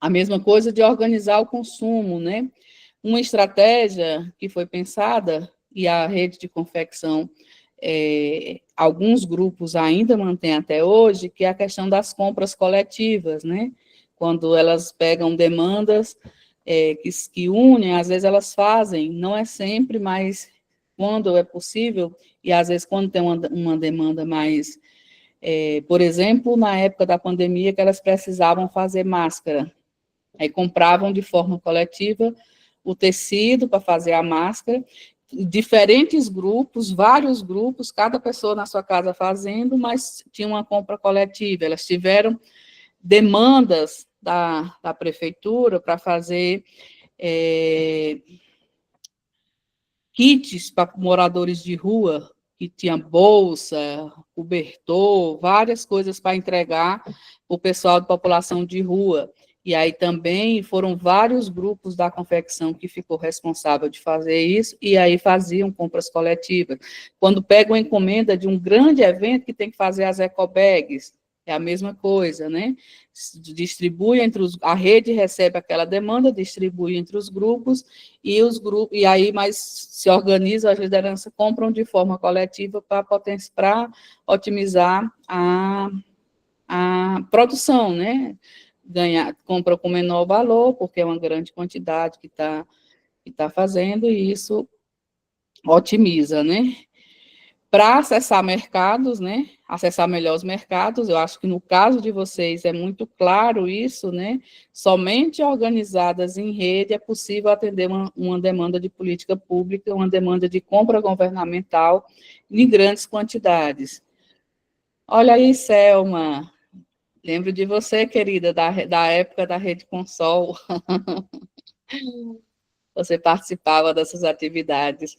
A mesma coisa de organizar o consumo, né? Uma estratégia que foi pensada, e a rede de confecção, alguns grupos ainda mantêm até hoje, que é a questão das compras coletivas, né? Quando elas pegam demandas que unem, às vezes elas fazem, não é sempre, mas quando é possível, e às vezes quando tem uma demanda mais, por exemplo, na época da pandemia, que elas precisavam fazer máscara, aí compravam de forma coletiva o tecido para fazer a máscara, diferentes grupos, vários grupos, cada pessoa na sua casa fazendo, mas tinha uma compra coletiva. Elas tiveram demandas da prefeitura para fazer kits para moradores de rua, que tinha bolsa, cobertor, várias coisas para entregar para o pessoal de população de rua. E aí também foram vários grupos da confecção que ficou responsável de fazer isso, e aí faziam compras coletivas. Quando pegam encomenda de um grande evento que tem que fazer as ecobags, é a mesma coisa, né? Distribui a rede recebe aquela demanda, distribui entre os grupos, e aí mais se organiza, as lideranças compram de forma coletiva para otimizar a produção, né? Compra com menor valor, porque é uma grande quantidade que está fazendo, e isso otimiza, né? Para acessar mercados, né? Acessar melhor os mercados, eu acho que no caso de vocês é muito claro isso, né? Somente organizadas em rede é possível atender uma demanda de política pública, uma demanda de compra governamental em grandes quantidades. Olha aí, Selma. Lembro de você, querida, da época da Rede Consol. Você participava dessas atividades.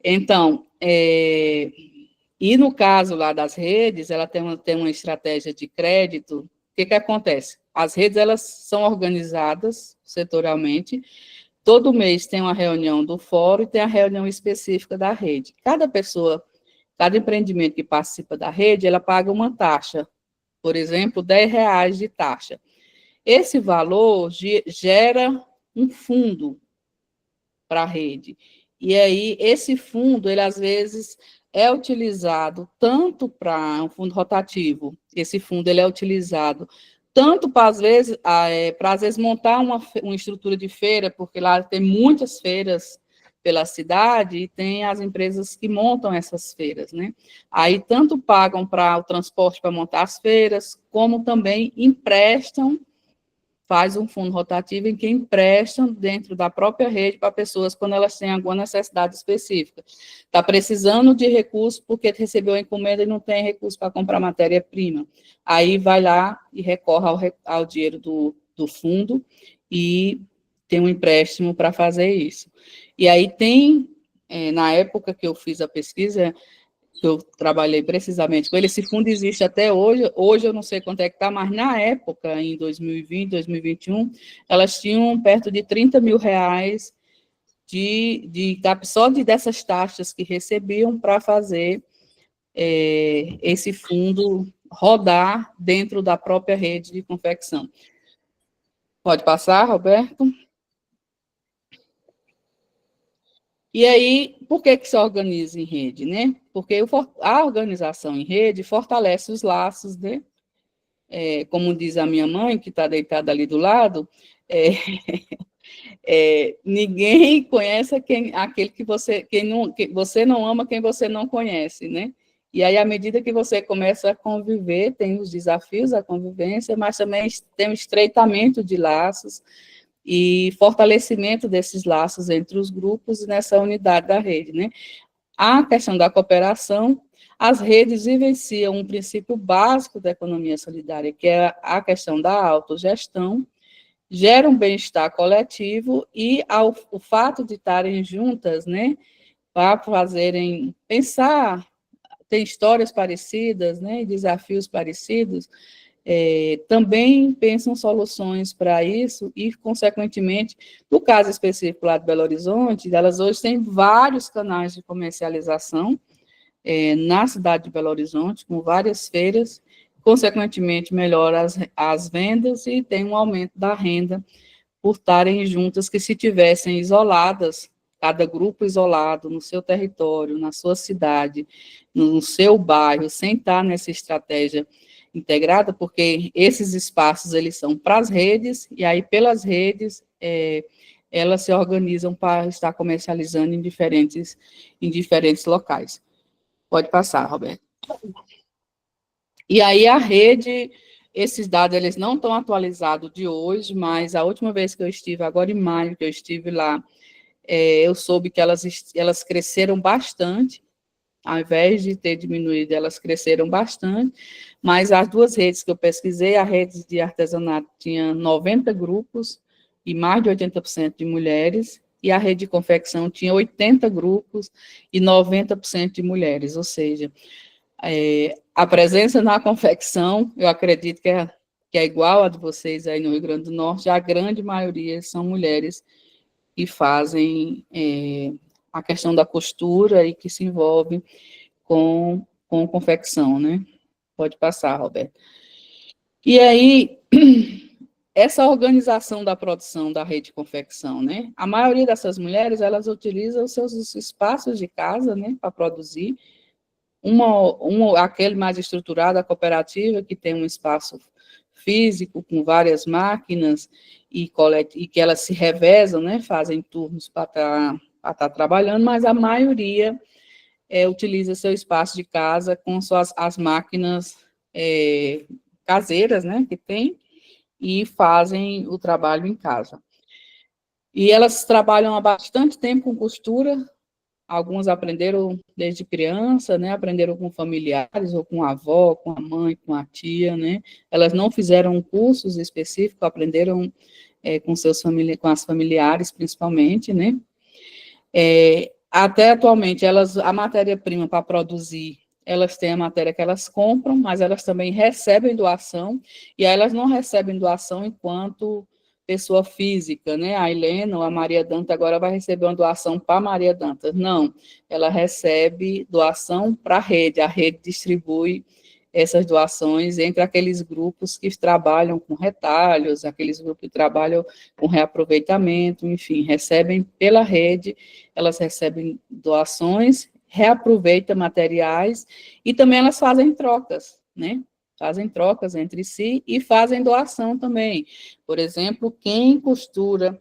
Então, e no caso lá das redes, ela tem uma estratégia de crédito. O que acontece? As redes, elas são organizadas setorialmente. Todo mês tem uma reunião do fórum e tem a reunião específica da rede. Cada pessoa, cada empreendimento que participa da rede, ela paga uma taxa. Por exemplo, R$10 de taxa. Esse valor gera um fundo para a rede. E aí, esse fundo, ele às vezes é utilizado tanto para um fundo rotativo, esse fundo ele é utilizado tanto para, às vezes, montar uma estrutura de feira, porque lá tem muitas feiras pela cidade, e tem as empresas que montam essas feiras, né? Aí, tanto pagam para o transporte para montar as feiras, como também emprestam, faz um fundo rotativo em que emprestam dentro da própria rede para pessoas quando elas têm alguma necessidade específica. Está precisando de recurso porque recebeu a encomenda e não tem recurso para comprar matéria-prima. Aí vai lá e recorre ao dinheiro do fundo e tem um empréstimo para fazer isso. E aí tem, na época que eu fiz a pesquisa, que eu trabalhei precisamente com ele, esse fundo existe até hoje, eu não sei quanto é que está, mas na época, em 2020, 2021, elas tinham perto de R$30 mil só dessas taxas que recebiam para fazer esse fundo rodar dentro da própria rede de confecção. Pode passar, Roberto. E aí, por que se organiza em rede, né? Porque a organização em rede fortalece os laços, né? Como diz a minha mãe, que está deitada ali do lado, ninguém conhece aquele que você não ama quem você não conhece, né? E aí, à medida que você começa a conviver, tem os desafios da convivência, mas também tem o estreitamento de laços e fortalecimento desses laços entre os grupos nessa unidade da rede, né? A questão da cooperação, as redes vivenciam um princípio básico da economia solidária, que é a questão da autogestão, gera um bem-estar coletivo e o fato de estarem juntas, né, para fazerem pensar, tem histórias parecidas, né, desafios parecidos, também pensam soluções para isso e, consequentemente, no caso específico lá de Belo Horizonte, elas hoje têm vários canais de comercialização na cidade de Belo Horizonte, com várias feiras, consequentemente, melhora as vendas e tem um aumento da renda por estarem juntas, que se tivessem isoladas, cada grupo isolado no seu território, na sua cidade, no seu bairro, sem estar nessa estratégia integrada, porque esses espaços, eles são para as redes, e aí, pelas redes, elas se organizam para estar comercializando em diferentes locais. Pode passar, Roberto. E aí, a rede, esses dados, eles não estão atualizados de hoje, mas a última vez que eu estive, agora em maio, que eu estive lá, eu soube que elas cresceram bastante, ao invés de ter diminuído, elas cresceram bastante, mas as duas redes que eu pesquisei, a rede de artesanato tinha 90 grupos e mais de 80% de mulheres, e a rede de confecção tinha 80 grupos e 90% de mulheres, ou seja, a presença na confecção, eu acredito que é igual a de vocês aí no Rio Grande do Norte, a grande maioria são mulheres que fazem a questão da costura e que se envolvem com confecção, né? Pode passar, Roberto. E aí, essa organização da produção da rede de confecção, né? A maioria dessas mulheres, elas utilizam os seus espaços de casa, né, para produzir. Aquele mais estruturado, a cooperativa, que tem um espaço físico com várias máquinas e que elas se revezam, né, fazem turnos para estar trabalhando, mas a maioria utiliza seu espaço de casa com as máquinas caseiras, né, que tem, e fazem o trabalho em casa. E elas trabalham há bastante tempo com costura, algumas aprenderam desde criança, né, aprenderam com familiares, ou com a avó, com a mãe, com a tia, né, elas não fizeram cursos específicos, aprenderam com as familiares, principalmente, né, até atualmente, a matéria-prima para produzir, elas têm a matéria que elas compram, mas elas também recebem doação, e aí elas não recebem doação enquanto pessoa física, né? A Helena ou a Maria Danta agora vai receber uma doação para a Maria Danta. Não, ela recebe doação para a rede distribui essas doações entre aqueles grupos que trabalham com retalhos, aqueles grupos que trabalham com reaproveitamento, enfim, recebem pela rede, elas recebem doações, reaproveitam materiais e também elas fazem trocas, né? Fazem trocas entre si e fazem doação também. Por exemplo, quem costura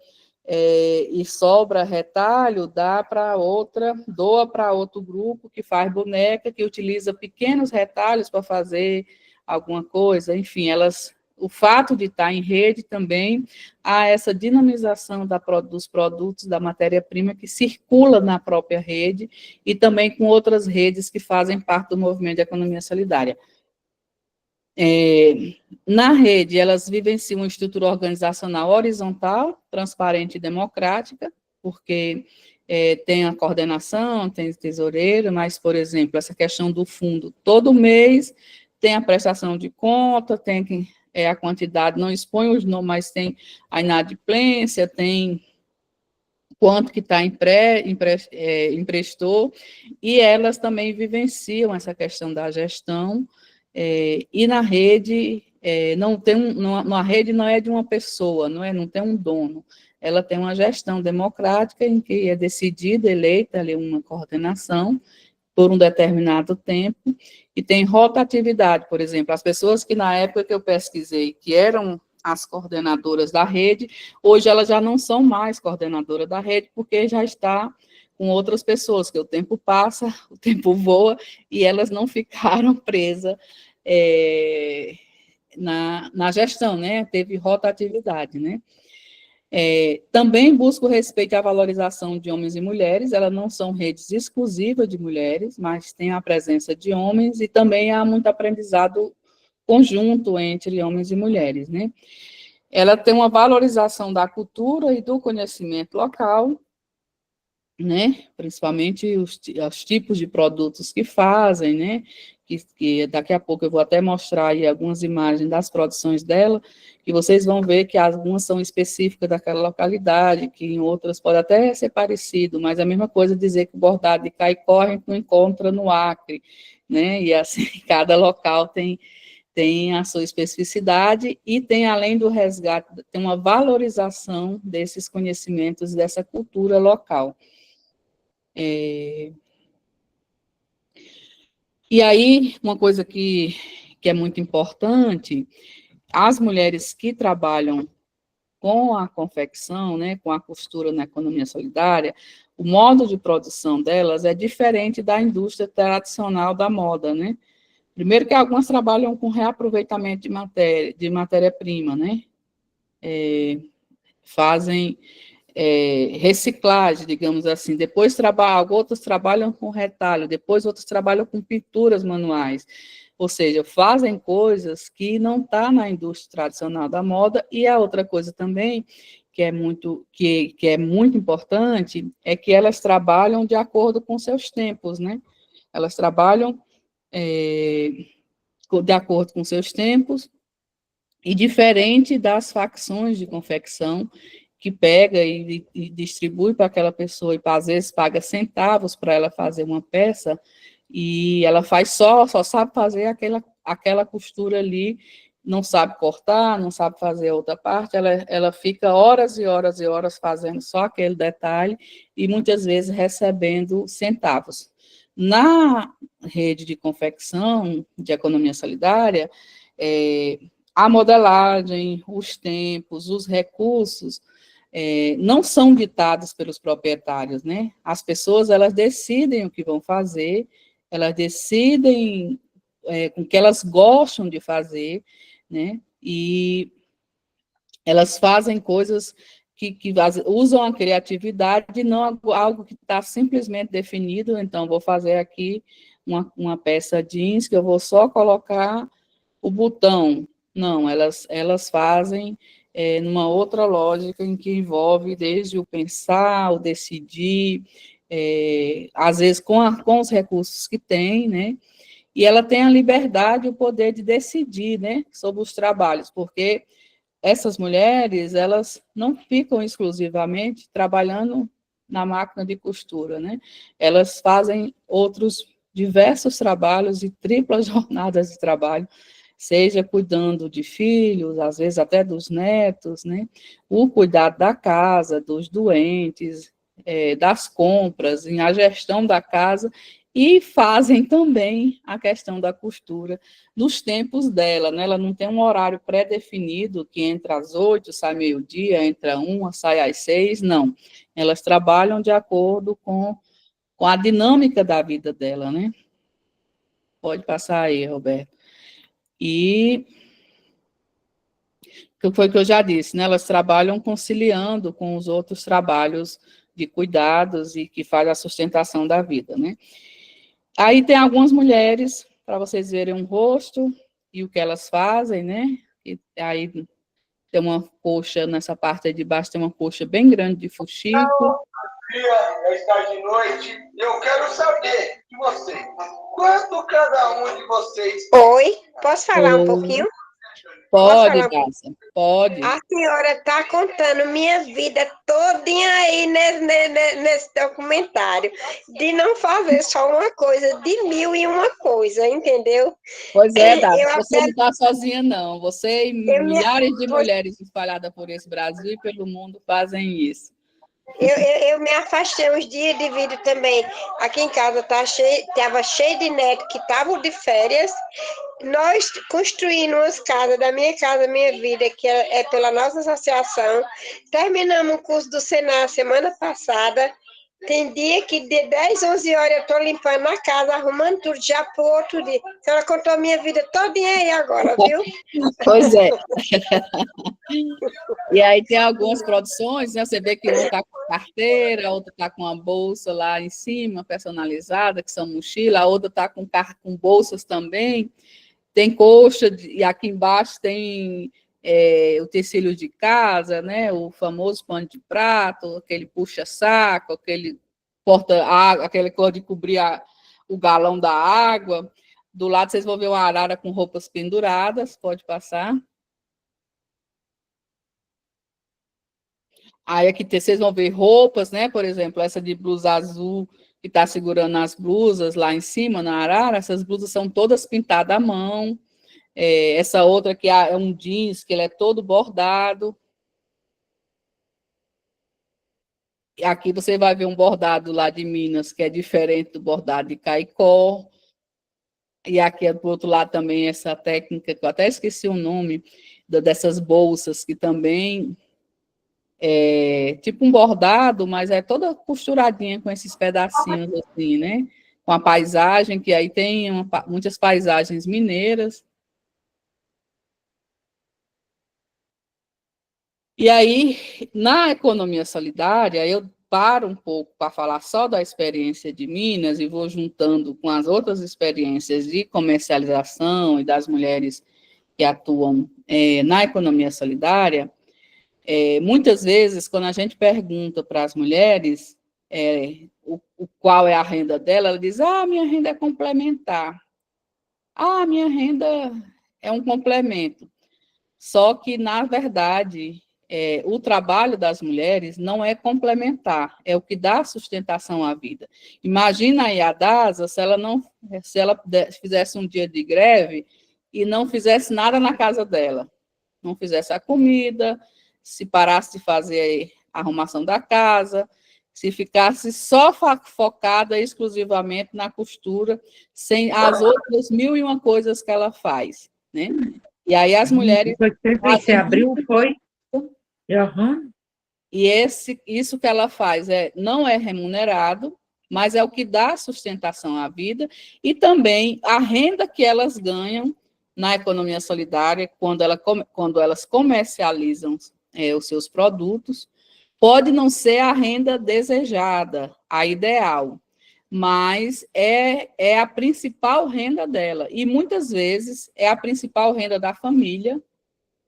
e sobra retalho, doa para outro grupo que faz boneca, que utiliza pequenos retalhos para fazer alguma coisa, enfim, o fato de estar em rede também há essa dinamização dos produtos, da matéria-prima que circula na própria rede e também com outras redes que fazem parte do movimento de economia solidária. Na rede, elas vivenciam uma estrutura organizacional horizontal, transparente e democrática, porque tem a coordenação, tem tesoureiro, mas, por exemplo, essa questão do fundo, todo mês tem a prestação de conta, tem a quantidade, não expõe os nomes, mas tem a inadimplência, tem quanto que emprestou, e elas também vivenciam essa questão da gestão, e na rede não tem uma rede não é de uma pessoa, não tem um dono. Ela tem uma gestão democrática em que é decidida, eleita ali uma coordenação por um determinado tempo, e tem rotatividade, por exemplo, as pessoas que na época que eu pesquisei, que eram as coordenadoras da rede, hoje elas já não são mais coordenadoras da rede, porque já está com outras pessoas, que o tempo passa, o tempo voa, e elas não ficaram presas na gestão, né? Teve rotatividade, né? Também busca o respeito e a valorização de homens e mulheres, elas não são redes exclusivas de mulheres, mas tem a presença de homens, e também há muito aprendizado conjunto entre homens e mulheres, né? Ela tem uma valorização da cultura e do conhecimento local, né? Principalmente os tipos de produtos que fazem, né? Que daqui a pouco eu vou até mostrar aí algumas imagens das produções dela, que vocês vão ver que algumas são específicas daquela localidade, que em outras pode até ser parecido, mas é a mesma coisa dizer que o bordado de Caicó a gente não encontra no Acre, né? E assim, cada local tem a sua especificidade e tem, além do resgate, tem uma valorização desses conhecimentos, dessa cultura local. E aí, uma coisa que é muito importante, as mulheres que trabalham com a confecção, né, com a costura na economia solidária, o modo de produção delas é diferente da indústria tradicional da moda, né? Primeiro que algumas trabalham com reaproveitamento de matéria-prima, né? Fazem reciclagem, digamos assim, depois outros trabalham com retalho, depois outros trabalham com pinturas manuais, ou seja, fazem coisas que não está na indústria tradicional da moda. E a outra coisa também, que é muito importante, é que elas trabalham de acordo com seus tempos, né? Elas trabalham de acordo com seus tempos, e diferente das facções de confecção, que pega e distribui para aquela pessoa, e às vezes paga centavos para ela fazer uma peça, e ela faz só sabe fazer aquela costura ali, não sabe cortar, não sabe fazer outra parte, ela fica horas e horas e horas fazendo só aquele detalhe, e muitas vezes recebendo centavos. Na rede de confecção de economia solidária, a modelagem, os tempos, os recursos, não são ditados pelos proprietários, né? As pessoas, elas decidem o que vão fazer, elas decidem com o que elas gostam de fazer, né? E elas fazem coisas que usam a criatividade, não algo que está simplesmente definido. Então, vou fazer aqui uma peça jeans, que eu vou só colocar o botão. Não, elas fazem numa outra lógica, em que envolve desde o pensar, o decidir, às vezes com os recursos que tem, né? E ela tem a liberdade e o poder de decidir, né, sobre os trabalhos, porque essas mulheres, elas não ficam exclusivamente trabalhando na máquina de costura, né? Elas fazem outros diversos trabalhos e triplas jornadas de trabalho, seja cuidando de filhos, às vezes até dos netos, né? O cuidado da casa, dos doentes, das compras, a gestão da casa, e fazem também a questão da costura nos tempos dela, né? Ela não tem um horário pré-definido, que entra às 8, sai meio-dia, entra 1, sai às 6, não. Elas trabalham de acordo com a dinâmica da vida dela, né? Pode passar aí, Roberto. E que foi o que eu já disse, né? Elas trabalham conciliando com os outros trabalhos de cuidados e que faz a sustentação da vida, né? Aí tem algumas mulheres, para vocês verem um rosto e o que elas fazem, né? E aí tem uma coxa, nessa parte aí de baixo, tem uma coxa bem grande de fuxico. Bom dia, está de noite. Eu quero saber de vocês, quanto cada um de vocês... Oi, posso falar um pouquinho? Pode, falar? Daça, pode. A senhora está contando minha vida todinha aí nesse documentário, de não fazer só uma coisa, de 1001 coisa, entendeu? Pois é, Daça, Eu você até não está sozinha, não. Você e eu me, milhares de pois mulheres espalhadas por esse Brasil e pelo mundo fazem isso. eu me afastei uns dias de vídeo também. Aqui em casa estava cheio de neto que estavam de férias. Nós construímos umas casas, da Minha Casa Minha Vida, que é pela nossa associação. Terminamos o curso do Senai semana passada. Tem dia que de 10, 11 horas eu estou limpando a casa, arrumando tudo já para o outro dia. A senhora contou a minha vida todinha aí agora, viu? Pois é. E aí tem algumas produções, né? Você vê que um está com carteira, a outra está com uma bolsa lá em cima, personalizada, que são mochila, a outra está com bolsas também. Tem coxa, e aqui embaixo tem utensílios de casa, né? O famoso pano de prato, aquele puxa-saco, aquele porta-água, aquele cor de cobrir o galão da água. Do lado vocês vão ver uma arara com roupas penduradas, pode passar. Aí aqui vocês vão ver roupas, né? Por exemplo, essa de blusa azul que está segurando as blusas lá em cima, na arara, essas blusas são todas pintadas à mão. Essa outra aqui é um jeans, que ele é todo bordado. E aqui você vai ver um bordado lá de Minas, que é diferente do bordado de Caicó. E aqui do outro lado também essa técnica, que eu até esqueci o nome, dessas bolsas, que também tipo um bordado, mas é toda costuradinha com esses pedacinhos assim, né? Com a paisagem, que aí tem muitas paisagens mineiras. E aí, na economia solidária, eu paro um pouco para falar só da experiência de Minas e vou juntando com as outras experiências de comercialização e das mulheres que atuam na economia solidária. Muitas vezes, quando a gente pergunta para as mulheres qual é a renda dela, ela diz, minha renda é complementar. Minha renda é um complemento. Só que, na verdade, o trabalho das mulheres não é complementar, é o que dá sustentação à vida. Imagina aí a DASA, se ela fizesse um dia de greve e não fizesse nada na casa dela, não fizesse a comida, se parasse de fazer a arrumação da casa, se ficasse só focada exclusivamente na costura, sem as outras 1001 coisas que ela faz, né? E aí as mulheres... Você abriu, foi? Uhum. E isso que ela faz não é remunerado, mas é o que dá sustentação à vida, e também a renda que elas ganham na economia solidária, quando elas comercializam os seus produtos, pode não ser a renda desejada, a ideal, mas é a principal renda dela, e muitas vezes é a principal renda da família.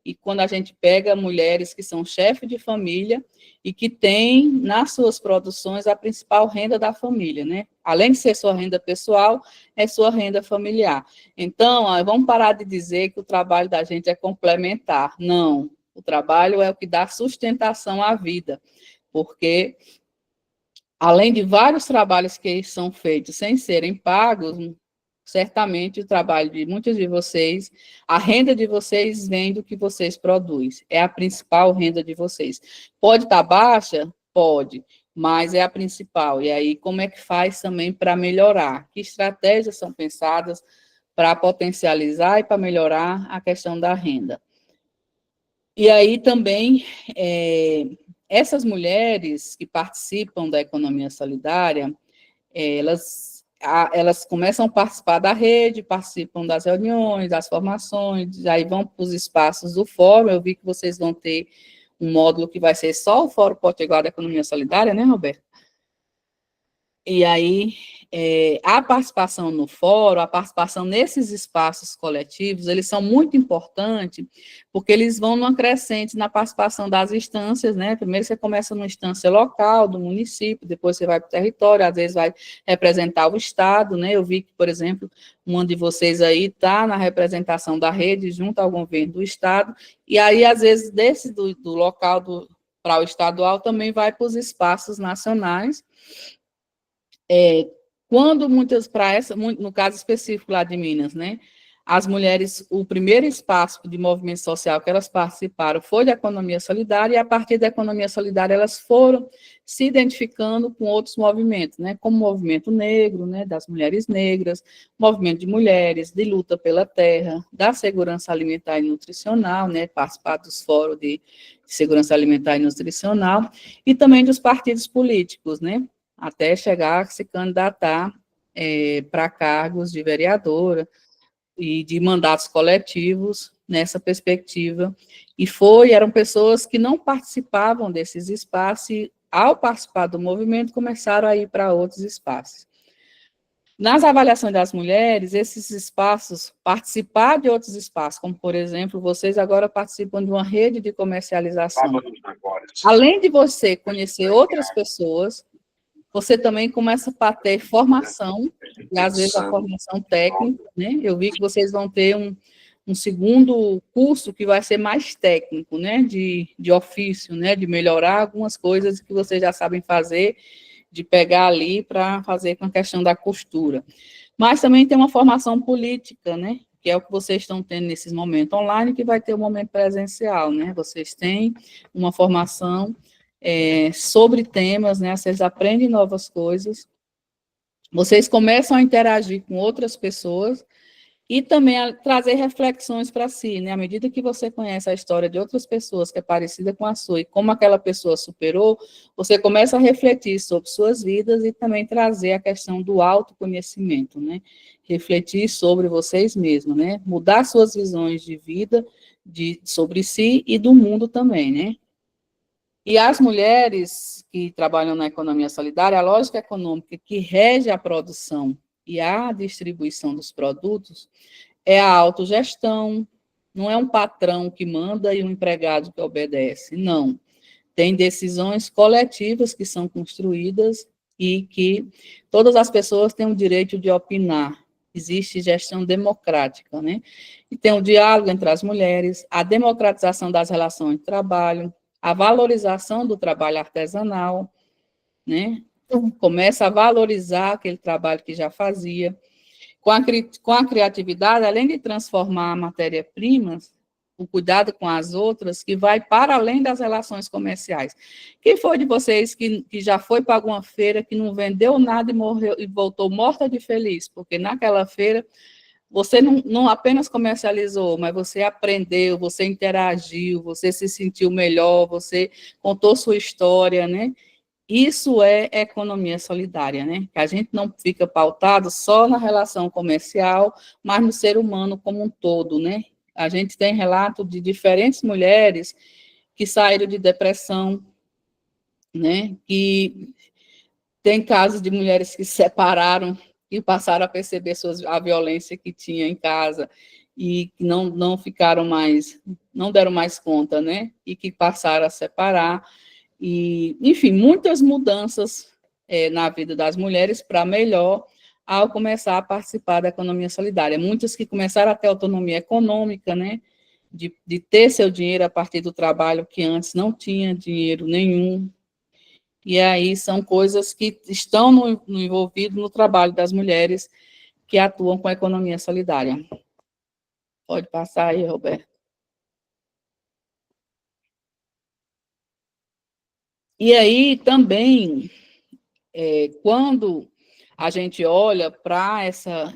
E quando a gente pega mulheres que são chefes de família e que têm nas suas produções a principal renda da família, né? Além de ser sua renda pessoal, é sua renda familiar. Então, vamos parar de dizer que o trabalho da gente é complementar. Não, o trabalho é o que dá sustentação à vida, porque além de vários trabalhos que são feitos sem serem pagos, certamente o trabalho de muitos de vocês, a renda de vocês vem do que vocês produzem, é a principal renda de vocês. Pode estar baixa? Pode, mas é a principal. E aí, como é que faz também para melhorar? Que estratégias são pensadas para potencializar e para melhorar a questão da renda? E aí também, essas mulheres que participam da economia solidária, elas começam a participar da rede, participam das reuniões, das formações, aí vão para os espaços do fórum. Eu vi que vocês vão ter um módulo que vai ser só o Fórum Potiguar da Economia Solidária, né, Roberto? E aí, a participação no fórum, a participação nesses espaços coletivos, eles são muito importantes, porque eles vão numa crescente na participação das instâncias, né? Primeiro você começa numa instância local, do município, depois você vai para o território, às vezes vai representar o Estado, né? Eu vi que, por exemplo, uma de vocês aí está na representação da rede junto ao governo do Estado, e aí, às vezes, do local para o estadual também vai para os espaços nacionais. Quando muitas no caso específico lá de Minas, né, as mulheres, o primeiro espaço de movimento social que elas participaram foi da economia solidária, e a partir da economia solidária elas foram se identificando com outros movimentos, né, como o movimento negro, né, das mulheres negras, movimento de mulheres, de luta pela terra, da segurança alimentar e nutricional, né, participar dos fóruns de segurança alimentar e nutricional, e também dos partidos políticos, né, até chegar a se candidatar para cargos de vereadora e de mandatos coletivos nessa perspectiva. E eram pessoas que não participavam desses espaços e, ao participar do movimento, começaram a ir para outros espaços. Nas avaliações das mulheres, esses espaços, participar de outros espaços, como, por exemplo, vocês agora participam de uma rede de comercialização. Além de você conhecer outras pessoas, você também começa a ter formação, e às vezes a formação técnica, né? Eu vi que vocês vão ter um segundo curso que vai ser mais técnico, né? De ofício, né? De melhorar algumas coisas que vocês já sabem fazer, de pegar ali para fazer com a questão da costura. Mas também tem uma formação política, né? Que é o que vocês estão tendo nesses momentos online, que vai ter o momento presencial, né? Vocês têm uma formação sobre temas, né? Vocês aprendem novas coisas, vocês começam a interagir com outras pessoas e também a trazer reflexões para si, né? À medida que você conhece a história de outras pessoas que é parecida com a sua e como aquela pessoa superou, você começa a refletir sobre suas vidas e também trazer a questão do autoconhecimento, né? Refletir sobre vocês mesmos, né? Mudar suas visões de vida, sobre si e do mundo também, né? E as mulheres que trabalham na economia solidária, a lógica econômica que rege a produção e a distribuição dos produtos é a autogestão, não é um patrão que manda e um empregado que obedece, não. Tem decisões coletivas que são construídas e que todas as pessoas têm o direito de opinar. Existe gestão democrática, né? E tem o diálogo entre as mulheres, a democratização das relações de trabalho, a valorização do trabalho artesanal, né? Começa a valorizar aquele trabalho que já fazia. Com a criatividade, além de transformar a matéria-prima, o cuidado com as outras, que vai para além das relações comerciais. Quem foi de vocês que já foi para alguma feira, que não vendeu nada e morreu e voltou morta de feliz? Porque naquela feira você não apenas comercializou, mas você aprendeu, você interagiu, você se sentiu melhor, você contou sua história, né? Isso é economia solidária, né? Que a gente não fica pautado só na relação comercial, mas no ser humano como um todo, né? A gente tem relato de diferentes mulheres que saíram de depressão, né? Que tem casos de mulheres que se separaram e passaram a perceber a violência que tinha em casa e não ficaram mais, não deram mais conta, né? E que passaram a separar. E, enfim, muitas mudanças na vida das mulheres para melhor ao começar a participar da economia solidária. Muitas que começaram a ter autonomia econômica, né? De ter seu dinheiro a partir do trabalho que antes não tinha dinheiro nenhum. E aí são coisas que estão envolvidas no trabalho das mulheres que atuam com a economia solidária. Pode passar aí, Roberto. E aí também, quando a gente olha para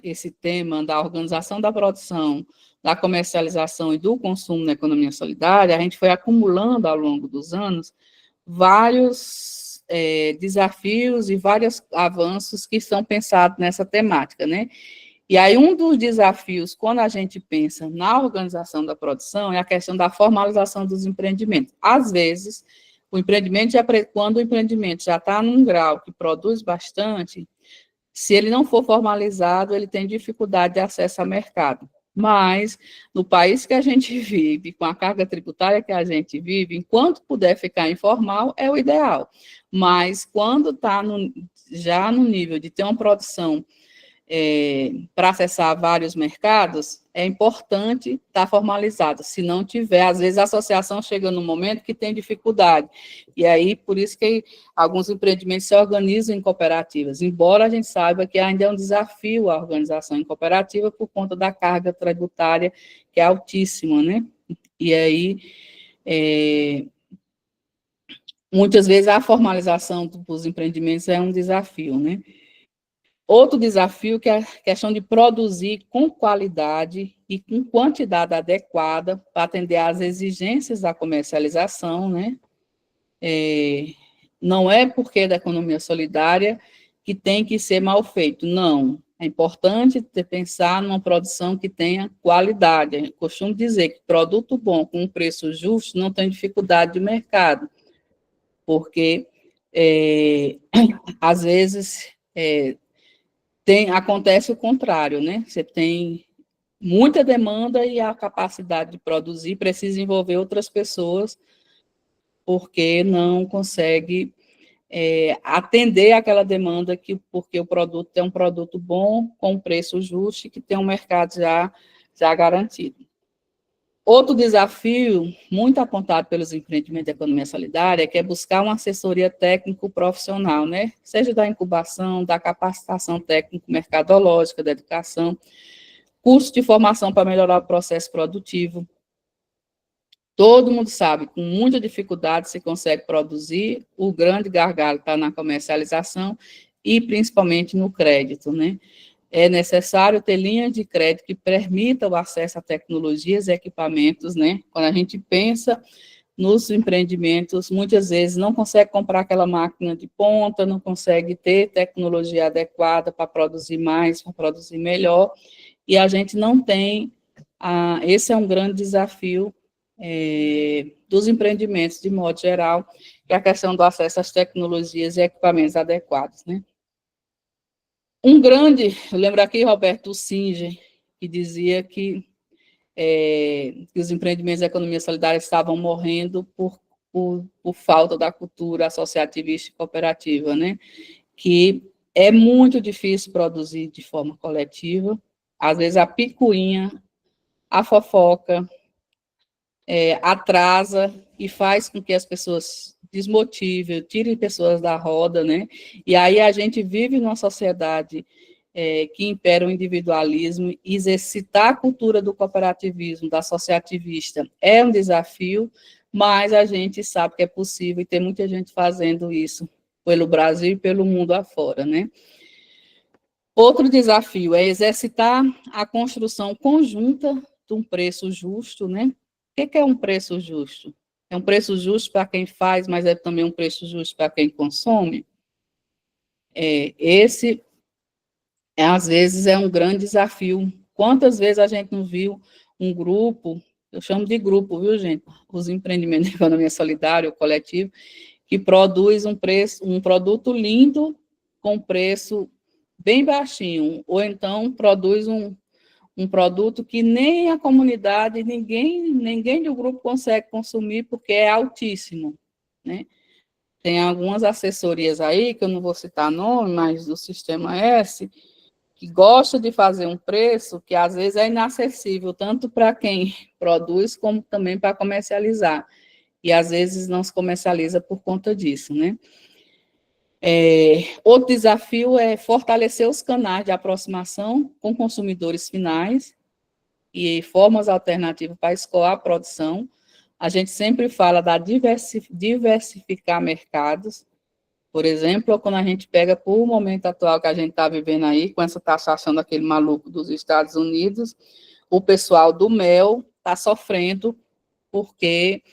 esse tema da organização da produção, da comercialização e do consumo na economia solidária, a gente foi acumulando ao longo dos anos vários desafios e vários avanços que são pensados nessa temática, né? E aí um dos desafios, quando a gente pensa na organização da produção, é a questão da formalização dos empreendimentos. Às vezes, quando o empreendimento já está num grau que produz bastante, se ele não for formalizado, ele tem dificuldade de acesso ao mercado. Mas, no país que a gente vive, com a carga tributária que a gente vive, enquanto puder ficar informal, é o ideal. Mas, quando está já no nível de ter uma produção para acessar vários mercados, é importante estar formalizado. Se não tiver, às vezes a associação chega num momento que tem dificuldade. E aí, por isso que alguns empreendimentos se organizam em cooperativas, embora a gente saiba que ainda é um desafio a organização em cooperativa por conta da carga tributária, que é altíssima, né? E aí, muitas vezes a formalização dos empreendimentos é um desafio, né? Outro desafio que é a questão de produzir com qualidade e com quantidade adequada para atender às exigências da comercialização, né? Não é porque é da economia solidária que tem que ser mal feito, não. É importante pensar numa produção que tenha qualidade. Eu costumo dizer que produto bom com um preço justo não tem dificuldade de mercado, porque, às vezes, acontece o contrário, né? Você tem muita demanda e a capacidade de produzir precisa envolver outras pessoas, porque não consegue atender aquela demanda, porque o produto é um produto bom, com preço justo, e que tem um mercado já garantido. Outro desafio, muito apontado pelos empreendimentos da economia solidária, que é buscar uma assessoria técnico-profissional, né? Seja da incubação, da capacitação técnico-mercadológica, da educação, curso de formação para melhorar o processo produtivo. Todo mundo sabe, com muita dificuldade se consegue produzir, o grande gargalo está na comercialização e principalmente no crédito, né? É necessário ter linhas de crédito que permitam o acesso a tecnologias e equipamentos, né? Quando a gente pensa nos empreendimentos, muitas vezes não consegue comprar aquela máquina de ponta, não consegue ter tecnologia adequada para produzir mais, para produzir melhor, e a gente não tem, esse é um grande desafio dos empreendimentos, de modo geral, que é a questão do acesso às tecnologias e equipamentos adequados, né? Eu lembro aqui, Roberto, o Singer, que dizia que os empreendimentos da economia solidária estavam morrendo por falta da cultura associativista e cooperativa, né? Que é muito difícil produzir de forma coletiva, às vezes a picuinha, a fofoca, atrasa e faz com que as pessoas desmotivem, tirem pessoas da roda, né? E aí a gente vive numa sociedade que impera o individualismo, e exercitar a cultura do cooperativismo, da associativista, é um desafio, mas a gente sabe que é possível, e tem muita gente fazendo isso pelo Brasil e pelo mundo afora, né? Outro desafio é exercitar a construção conjunta de um preço justo, né? O que é um preço justo? É um preço justo para quem faz, mas é também um preço justo para quem consome? Esse, às vezes, é um grande desafio. Quantas vezes a gente não viu um grupo, eu chamo de grupo, viu, gente? Os empreendimentos de economia solidária, o coletivo, que produz um produto lindo com preço bem baixinho, ou então produz um produto que nem a comunidade, ninguém do grupo consegue consumir, porque é altíssimo, né? Tem algumas assessorias aí, que eu não vou citar nome, mas do Sistema S, que gosta de fazer um preço que às vezes é inacessível, tanto para quem produz, como também para comercializar. E às vezes não se comercializa por conta disso, né? Outro desafio é fortalecer os canais de aproximação com consumidores finais e formas alternativas para escoar a produção. A gente sempre fala da diversificar mercados. Por exemplo, quando a gente pega por o momento atual que a gente está vivendo aí, com essa taxação daquele maluco dos Estados Unidos, o pessoal do mel está sofrendo porque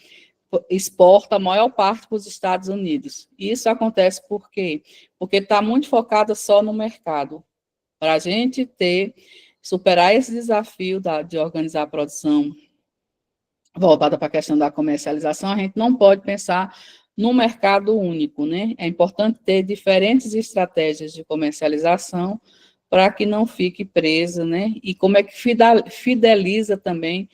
exporta a maior parte para os Estados Unidos. Isso acontece por quê? Porque está muito focada só no mercado. Para a gente superar esse desafio de organizar a produção voltada para a questão da comercialização, a gente não pode pensar no mercado único, né? É importante ter diferentes estratégias de comercialização para que não fique presa, né? E como é que fideliza também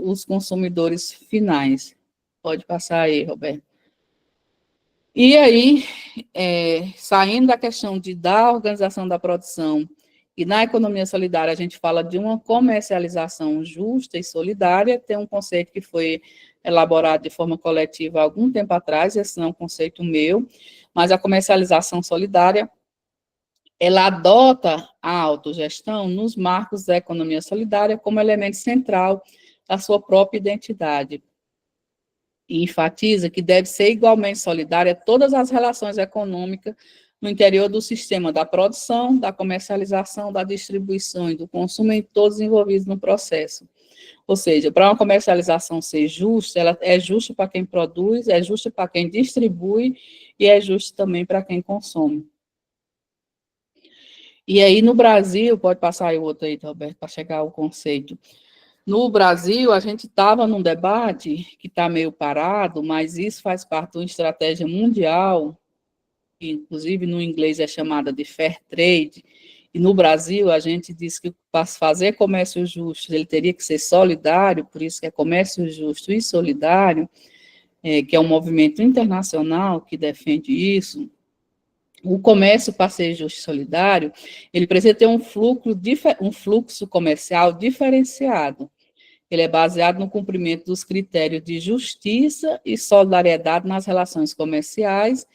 os consumidores finais. Pode passar aí, Roberto. E aí, saindo da questão da organização da produção e na economia solidária, a gente fala de uma comercialização justa e solidária, tem um conceito que foi elaborado de forma coletiva há algum tempo atrás, esse não é um conceito meu, mas a comercialização solidária, ela adota a autogestão nos marcos da economia solidária como elemento central da sua própria identidade. E enfatiza que deve ser igualmente solidária todas as relações econômicas no interior do sistema da produção, da comercialização, da distribuição e do consumo em todos envolvidos no processo. Ou seja, para uma comercialização ser justa, ela é justa para quem produz, é justa para quem distribui e é justa também para quem consome. E aí, no Brasil, pode passar aí o outro aí, Roberto, para chegar ao conceito. No Brasil, a gente estava num debate que está meio parado, mas isso faz parte de uma estratégia mundial, que inclusive no inglês é chamada de Fair Trade, e no Brasil a gente diz que para fazer comércio justo, ele teria que ser solidário, por isso que é comércio justo e solidário, que é um movimento internacional que defende isso. O comércio, para ser justo e solidário, ele precisa ter um fluxo comercial diferenciado. Ele é baseado no cumprimento dos critérios de justiça e solidariedade nas relações comerciais,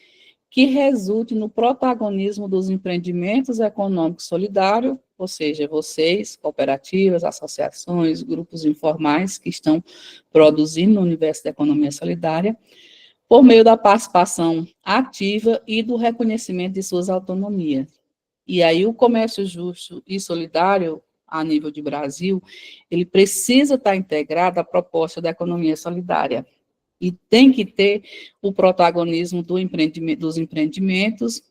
que resulte no protagonismo dos empreendimentos econômicos solidários, ou seja, vocês, cooperativas, associações, grupos informais que estão produzindo no universo da economia solidária, por meio da participação ativa e do reconhecimento de suas autonomias. E aí o comércio justo e solidário, a nível de Brasil, ele precisa estar integrado à proposta da economia solidária. E tem que ter o protagonismo dos empreendimentos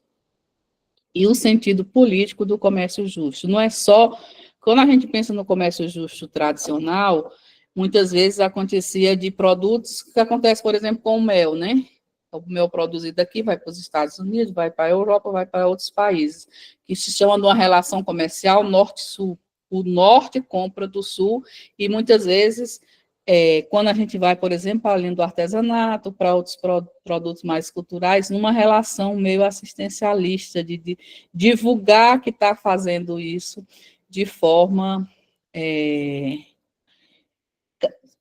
e o sentido político do comércio justo. Não é só, quando a gente pensa no comércio justo tradicional, muitas vezes acontecia de produtos que acontece, por exemplo, com o mel, né? O mel produzido aqui vai para os Estados Unidos, vai para a Europa, vai para outros países, que se chama de uma relação comercial norte-sul. O norte compra do sul e muitas vezes, quando a gente vai, por exemplo, além do artesanato, para outros produtos mais culturais, numa relação meio assistencialista, de divulgar que está fazendo isso de forma,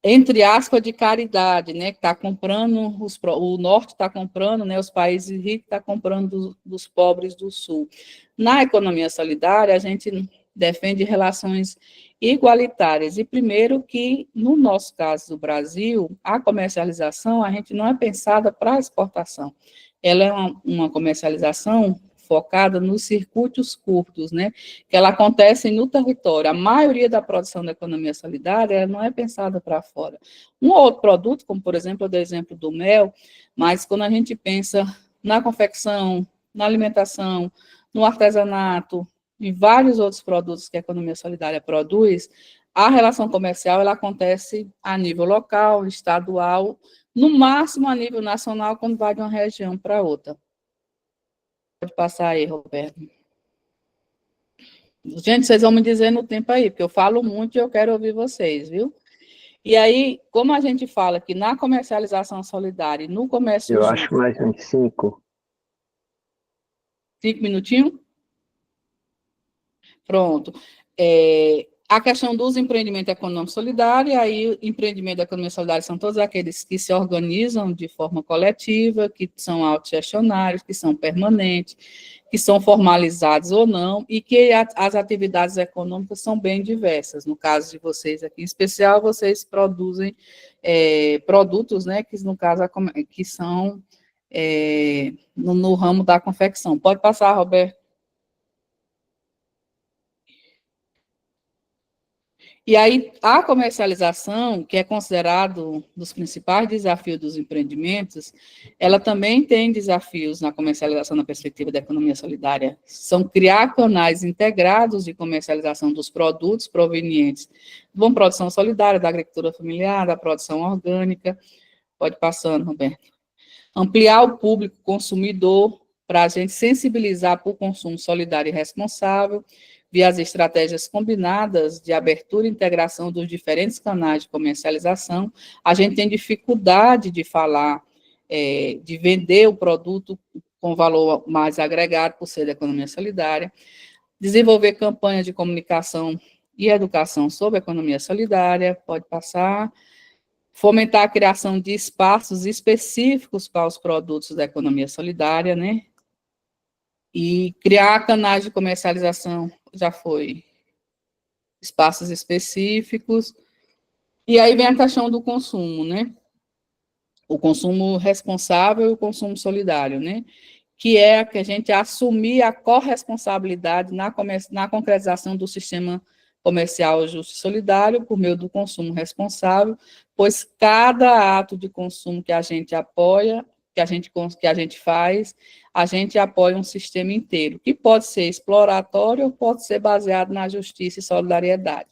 entre aspas, de caridade, né, que está comprando, o norte está comprando, né, os países ricos estão comprando dos pobres do sul. Na economia solidária, a gente defende relações igualitárias, e primeiro que, no nosso caso do Brasil, a comercialização, a gente não é pensada para exportação, ela é uma comercialização focada nos circuitos curtos, né, que ela acontece no território. A maioria da produção da economia solidária, ela não é pensada para fora. Um ou outro produto, como por exemplo, eu dei exemplo do mel, mas quando a gente pensa na confecção, na alimentação, no artesanato, e vários outros produtos que a economia solidária produz, a relação comercial ela acontece a nível local, estadual, no máximo a nível nacional, quando vai de uma região para outra. Pode passar aí, Roberto. Gente, vocês vão me dizer no tempo aí, porque eu falo muito e eu quero ouvir vocês, viu? E aí, como a gente fala que na comercialização solidária e no comércio Eu justo, acho mais uns 5. 5 minutinhos? Pronto. A questão dos empreendimentos econômicos solidários, aí o empreendimento da economia solidária são todos aqueles que se organizam de forma coletiva, que são autogestionários, que são permanentes, que são formalizados ou não, e que as atividades econômicas são bem diversas. No caso de vocês aqui em especial, vocês produzem produtos, né, que no caso que são no ramo da confecção. Pode passar, Roberto. E aí, a comercialização, que é considerado dos principais desafios dos empreendimentos, ela também tem desafios na comercialização na perspectiva da economia solidária. São criar canais integrados de comercialização dos produtos provenientes de uma produção solidária, da agricultura familiar, da produção orgânica. Pode passando, Roberto. Ampliar o público consumidor para a gente sensibilizar para o consumo solidário e responsável, via as estratégias combinadas de abertura e integração dos diferentes canais de comercialização. A gente tem dificuldade de falar, de vender o produto com valor mais agregado, por ser da economia solidária. Desenvolver campanhas de comunicação e educação sobre a economia solidária, pode passar. Fomentar a criação de espaços específicos para os produtos da economia solidária, né? E criar canais de comercialização, já foi, espaços específicos. E aí vem a questão do consumo, né? O consumo responsável e o consumo solidário, né? Que é que a gente assumir a corresponsabilidade na concretização do sistema comercial justo e solidário por meio do consumo responsável, pois cada ato de consumo que a gente apoia, que a gente faz, a gente apoia um sistema inteiro, que pode ser exploratório ou pode ser baseado na justiça e solidariedade.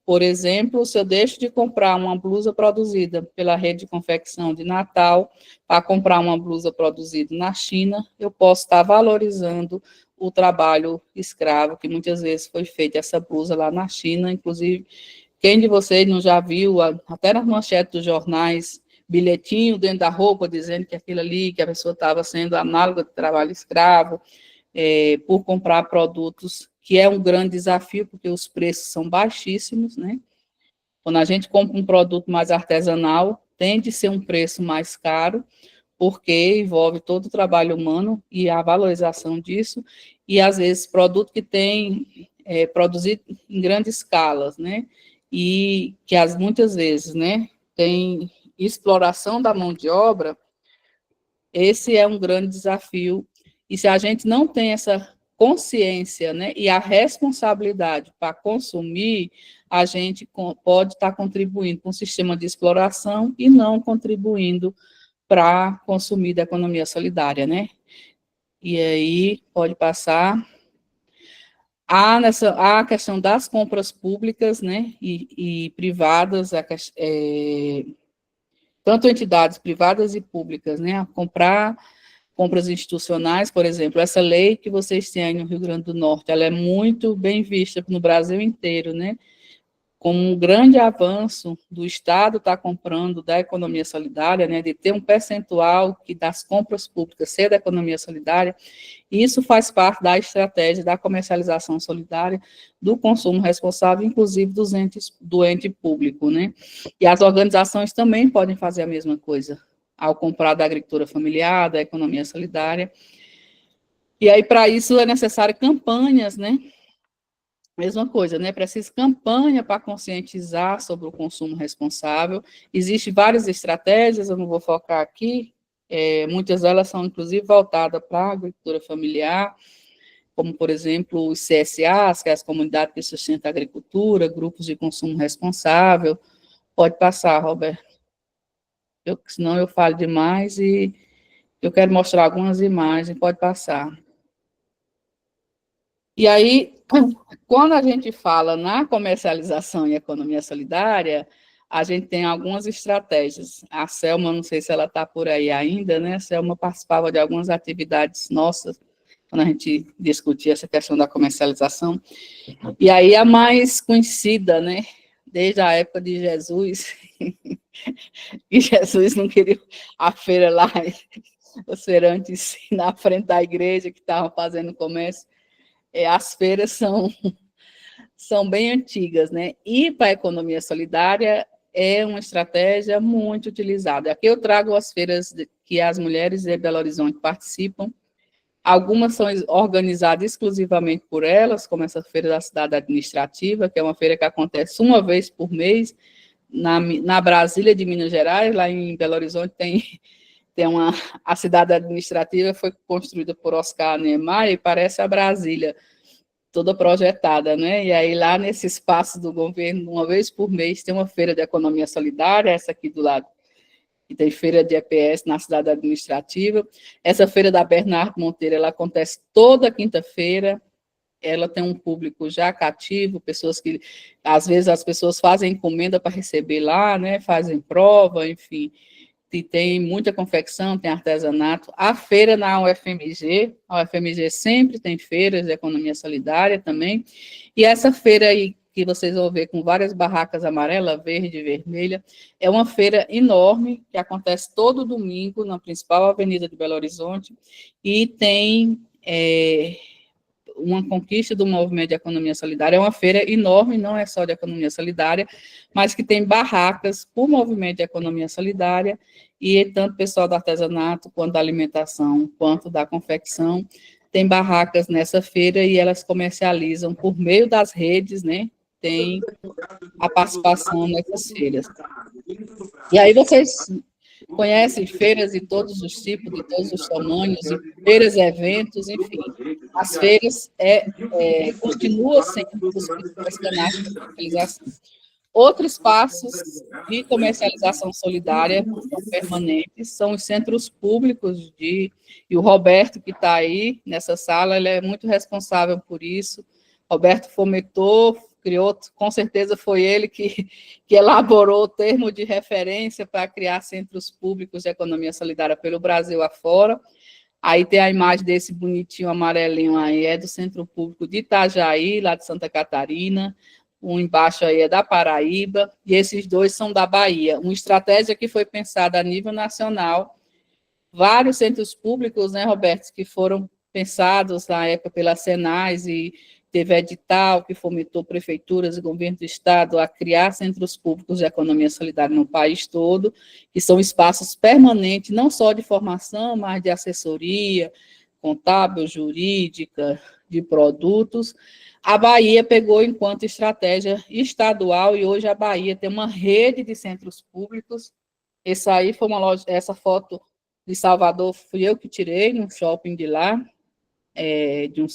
Por exemplo, se eu deixo de comprar uma blusa produzida pela rede de confecção de Natal para comprar uma blusa produzida na China, eu posso estar valorizando o trabalho escravo, que muitas vezes foi feita essa blusa lá na China. Inclusive, quem de vocês não já viu, até nas manchetes dos jornais, bilhetinho dentro da roupa, dizendo que aquilo ali, que a pessoa estava sendo análoga de trabalho escravo, por comprar produtos, que é um grande desafio, porque os preços são baixíssimos, né? Quando a gente compra um produto mais artesanal, tende a ser um preço mais caro, porque envolve todo o trabalho humano e a valorização disso, e às vezes produto que tem produzido em grandes escalas, né? E que muitas vezes, né, tem exploração da mão de obra. Esse é um grande desafio, e se a gente não tem essa consciência, né, e a responsabilidade para consumir, a gente pode estar contribuindo com um sistema de exploração e não contribuindo para consumir da economia solidária, né? E aí, pode passar. A questão das compras públicas, né, e privadas, tanto entidades privadas e públicas, né, a compras institucionais, por exemplo, essa lei que vocês têm aí no Rio Grande do Norte, ela é muito bem vista no Brasil inteiro, né, como um grande avanço do Estado estar comprando da economia solidária, né, de ter um percentual que das compras públicas ser da economia solidária. Isso faz parte da estratégia da comercialização solidária, do consumo responsável, inclusive do ente público, né? E as organizações também podem fazer a mesma coisa, ao comprar da agricultura familiar, da economia solidária. E aí, para isso, é necessário campanhas, né? Mesma coisa, né? Precisa campanha para conscientizar sobre o consumo responsável. Existem várias estratégias, eu não vou focar aqui, muitas delas são, inclusive, voltadas para a agricultura familiar, como, por exemplo, os CSAs, que é as comunidades que sustentam a agricultura, grupos de consumo responsável. Pode passar, Roberto. Senão eu falo demais e eu quero mostrar algumas imagens, pode passar. E aí, quando a gente fala na comercialização e economia solidária, a gente tem algumas estratégias. A Selma, não sei se ela está por aí ainda, né? A Selma participava de algumas atividades nossas, quando a gente discutia essa questão da comercialização. E aí a mais conhecida, né? Desde a época de Jesus, e Jesus não queria a feira lá, os feirantes na frente da igreja que estavam fazendo comércio. As feiras são bem antigas, né? E para a economia solidária é uma estratégia muito utilizada. Aqui eu trago as feiras que as mulheres de Belo Horizonte participam. Algumas são organizadas exclusivamente por elas, como essa Feira da Cidade Administrativa, que é uma feira que acontece uma vez por mês, na Brasília de Minas Gerais. Lá em Belo Horizonte tem a cidade administrativa, foi construída por Oscar Niemeyer, e parece a Brasília, toda projetada, né? E aí lá nesse espaço do governo, uma vez por mês, tem uma feira de economia solidária, essa aqui do lado, e tem feira de EPS na cidade administrativa. Essa feira da Bernardo Monteiro, ela acontece toda quinta-feira, ela tem um público já cativo, pessoas que, às vezes, as pessoas fazem encomenda para receber lá, né? Fazem prova, enfim. que tem muita confecção, tem artesanato. A feira na UFMG, a UFMG sempre tem feiras de economia solidária também, e essa feira aí, que vocês vão ver com várias barracas amarela, verde e vermelha, é uma feira enorme, que acontece todo domingo na principal avenida de Belo Horizonte, e tem uma conquista do movimento de economia solidária. É uma feira enorme, não é só de economia solidária, mas que tem barracas para o movimento de economia solidária, e tanto o pessoal do artesanato, quanto da alimentação, quanto da confecção, tem barracas nessa feira, e elas comercializam por meio das redes, né, tem a participação nessas feiras. E aí vocês conhecem feiras de todos os tipos, de todos os tamanhos, feiras, eventos, enfim. As feiras continuam sendo os principais canais de comercialização. Outros espaços de comercialização solidária permanentes são os centros públicos, e o Roberto, que está aí nessa sala, ele é muito responsável por isso. Roberto fomentou, criou, com certeza foi ele que elaborou o termo de referência para criar centros públicos de economia solidária pelo Brasil afora. Aí tem a imagem desse bonitinho amarelinho aí, é do Centro Público de Itajaí, lá de Santa Catarina. Um embaixo aí é da Paraíba, e esses dois são da Bahia. Uma estratégia que foi pensada a nível nacional. Vários centros públicos, né, Roberto, que foram pensados na época pela Senais, e teve edital que fomentou prefeituras e governo do estado a criar centros públicos de economia solidária no país todo, que são espaços permanentes, não só de formação, mas de assessoria, contábil, jurídica, de produtos. A Bahia pegou enquanto estratégia estadual, e hoje a Bahia tem uma rede de centros públicos. Essa aí foi uma loja, essa foto de Salvador fui eu que tirei, no shopping de lá,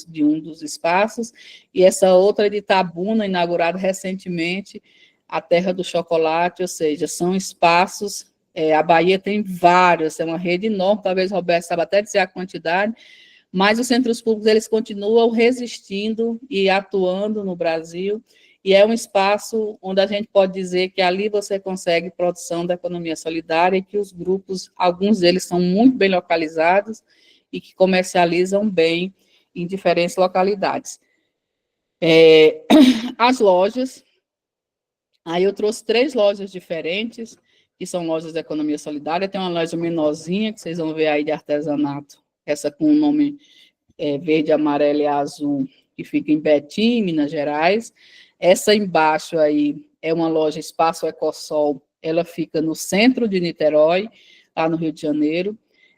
de um dos espaços, e essa outra de Itabuna, inaugurada recentemente, a Terra do Chocolate, ou seja, são espaços, a Bahia tem vários, é uma rede enorme, talvez o Roberto saiba até dizer a quantidade, mas os centros públicos, eles continuam resistindo e atuando no Brasil, e é um espaço onde a gente pode dizer que ali você consegue produção da economia solidária, e que os grupos, alguns deles são muito bem localizados, e que comercializam bem em diferentes localidades. As lojas, aí eu trouxe 3 lojas diferentes, que são lojas de economia solidária. Tem uma loja menorzinha, que vocês vão ver aí de artesanato, essa com o nome verde, amarelo e azul, que fica em Betim, Minas Gerais. Essa embaixo aí é uma loja Espaço Ecosol, ela fica no centro de Niterói, lá no Rio de Janeiro.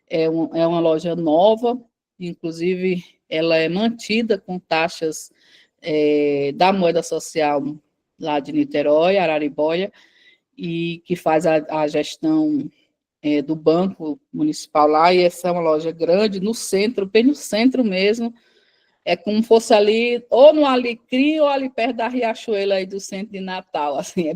É uma loja nova, inclusive ela é mantida com taxas da moeda social lá de Niterói, Araribóia, e que faz a gestão do Banco Municipal lá, e essa é uma loja grande, no centro, bem no centro mesmo, é como se fosse ali, ou no Alecrim, ou ali perto da Riachuelo aí do centro de Natal, assim,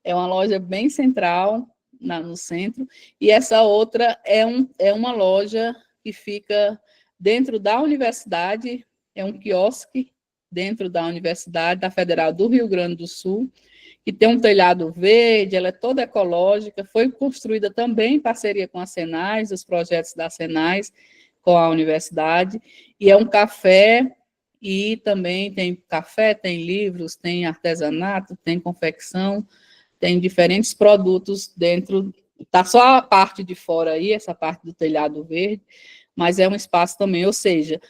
é uma loja bem central, no centro, e essa outra é uma loja que fica dentro da universidade, é um quiosque dentro da Universidade da Federal do Rio Grande do Sul, que tem um telhado verde, ela é toda ecológica, foi construída também em parceria com a Senais, os projetos da Senais com a universidade, e é um café, e também tem café, tem livros, tem artesanato, tem confecção, tem diferentes produtos dentro, está só a parte de fora aí, essa parte do telhado verde, mas é um espaço também, ou seja,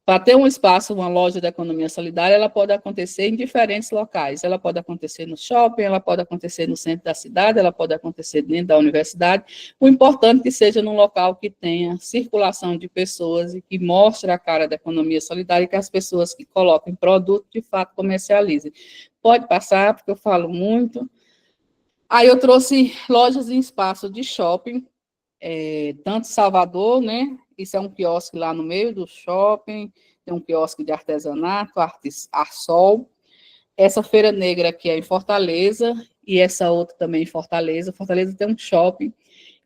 para ter um espaço, uma loja de economia solidária, ela pode acontecer em diferentes locais, ela pode acontecer no shopping, ela pode acontecer no centro da cidade, ela pode acontecer dentro da universidade, o importante é que seja num local que tenha circulação de pessoas e que mostre a cara da economia solidária, e que as pessoas que colocam produto, de fato, comercializem. Pode passar, porque eu falo muito. Aí eu trouxe lojas em espaço de shopping, tanto Salvador, né? Isso é um quiosque lá no meio do shopping, tem um quiosque de artesanato, Arsol. Essa Feira Negra aqui é em Fortaleza, e essa outra também em Fortaleza. Fortaleza tem um shopping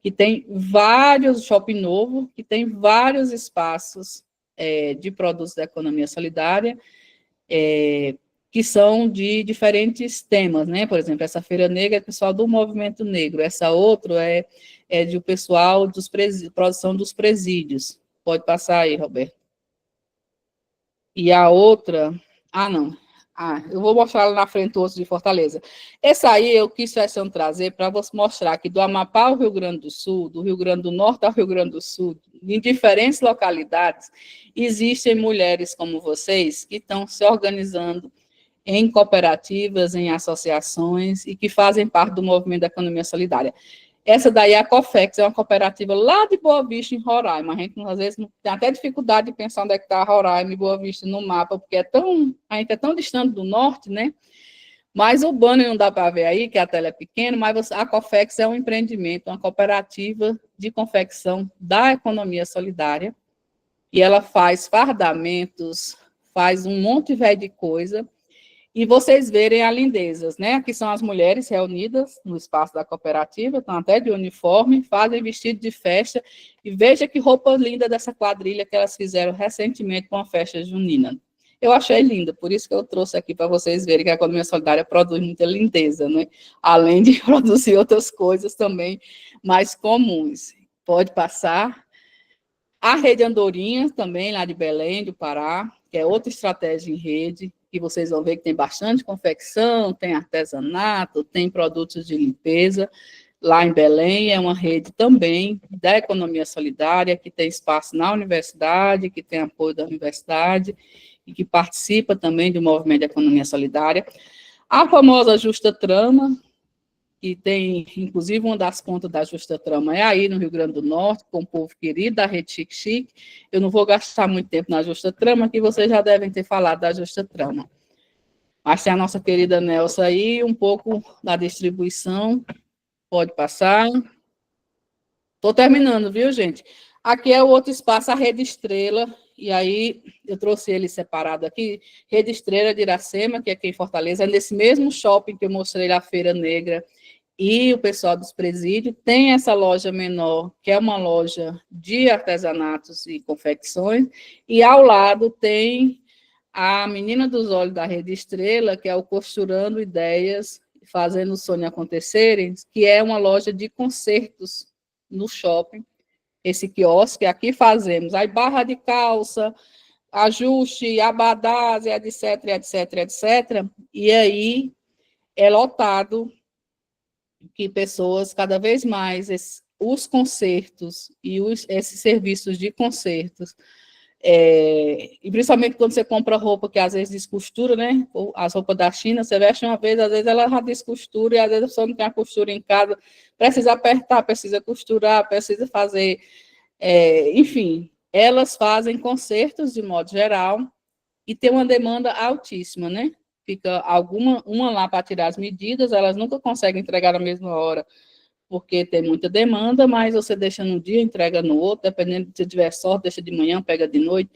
que tem vários, shopping novo, que tem vários espaços de produtos da economia solidária, que são de diferentes temas, né? Por exemplo, essa Feira Negra é pessoal do movimento negro, essa outra é do pessoal produção dos presídios. Pode passar aí, Roberto. E a outra... não. Eu vou mostrar lá na frente o outro de Fortaleza. Essa aí eu quis trazer para você mostrar que do Amapá ao Rio Grande do Sul, do Rio Grande do Norte ao Rio Grande do Sul, em diferentes localidades, existem mulheres como vocês que estão se organizando em cooperativas, em associações e que fazem parte do movimento da economia solidária. Essa daí é a COFEX, é uma cooperativa lá de Boa Vista, em Roraima. A gente, às vezes, tem até dificuldade de pensar onde é que está Roraima e Boa Vista no mapa, porque a gente é tão distante do norte, né? Mas o banner não dá para ver aí, que a tela é pequena, mas a COFEX é um empreendimento, uma cooperativa de confecção da economia solidária, e ela faz fardamentos, faz um monte velho de coisa, e vocês verem as lindezas, né? Aqui são as mulheres reunidas no espaço da cooperativa, estão até de uniforme, fazem vestido de festa, e veja que roupa linda dessa quadrilha que elas fizeram recentemente com a festa junina. Eu achei linda, por isso que eu trouxe aqui para vocês verem que a economia solidária produz muita lindeza, né? Além de produzir outras coisas também mais comuns. Pode passar. A Rede Andorinha, também, lá de Belém, do Pará, que é outra estratégia em rede, que vocês vão ver que tem bastante confecção, tem artesanato, tem produtos de limpeza. Lá em Belém é uma rede também da economia solidária, que tem espaço na universidade, que tem apoio da universidade, e que participa também do movimento de economia solidária. A famosa Justa Trama, que tem, inclusive, uma das pontas da Justa Trama é aí no Rio Grande do Norte, com o povo querido da Rede Chique Chique. Eu não vou gastar muito tempo na Justa Trama, que vocês já devem ter falado da Justa Trama. Mas tem a nossa querida Nelsa aí, um pouco da distribuição. Pode passar. Estou terminando, viu, gente? Aqui é o outro espaço, a Rede Estrela, e aí eu trouxe ele separado aqui. Rede Estrela de Iracema, que é aqui em Fortaleza, é nesse mesmo shopping que eu mostrei lá, Feira Negra, e o pessoal dos presídios. Tem essa loja menor, que é uma loja de artesanatos e confecções, e ao lado tem a Menina dos Olhos da Rede Estrela, que é o Costurando Ideias, Fazendo o Sonho Acontecerem, que é uma loja de concertos no shopping. Esse quiosque, aqui fazemos aí barra de calça, ajuste, abadás, etc, etc, etc. E aí é lotado que pessoas, cada vez mais, os concertos e esses serviços de concertos, e principalmente quando você compra roupa que às vezes descostura, né? As roupas da China, você veste uma vez, às vezes ela já descostura, e às vezes a pessoa não tem a costura em casa, precisa apertar, precisa costurar, precisa fazer, enfim, elas fazem concertos de modo geral e tem uma demanda altíssima, né? Fica uma lá para tirar as medidas, elas nunca conseguem entregar na mesma hora, porque tem muita demanda, mas você deixa num dia, entrega no outro, dependendo se tiver sorte, deixa de manhã, pega de noite,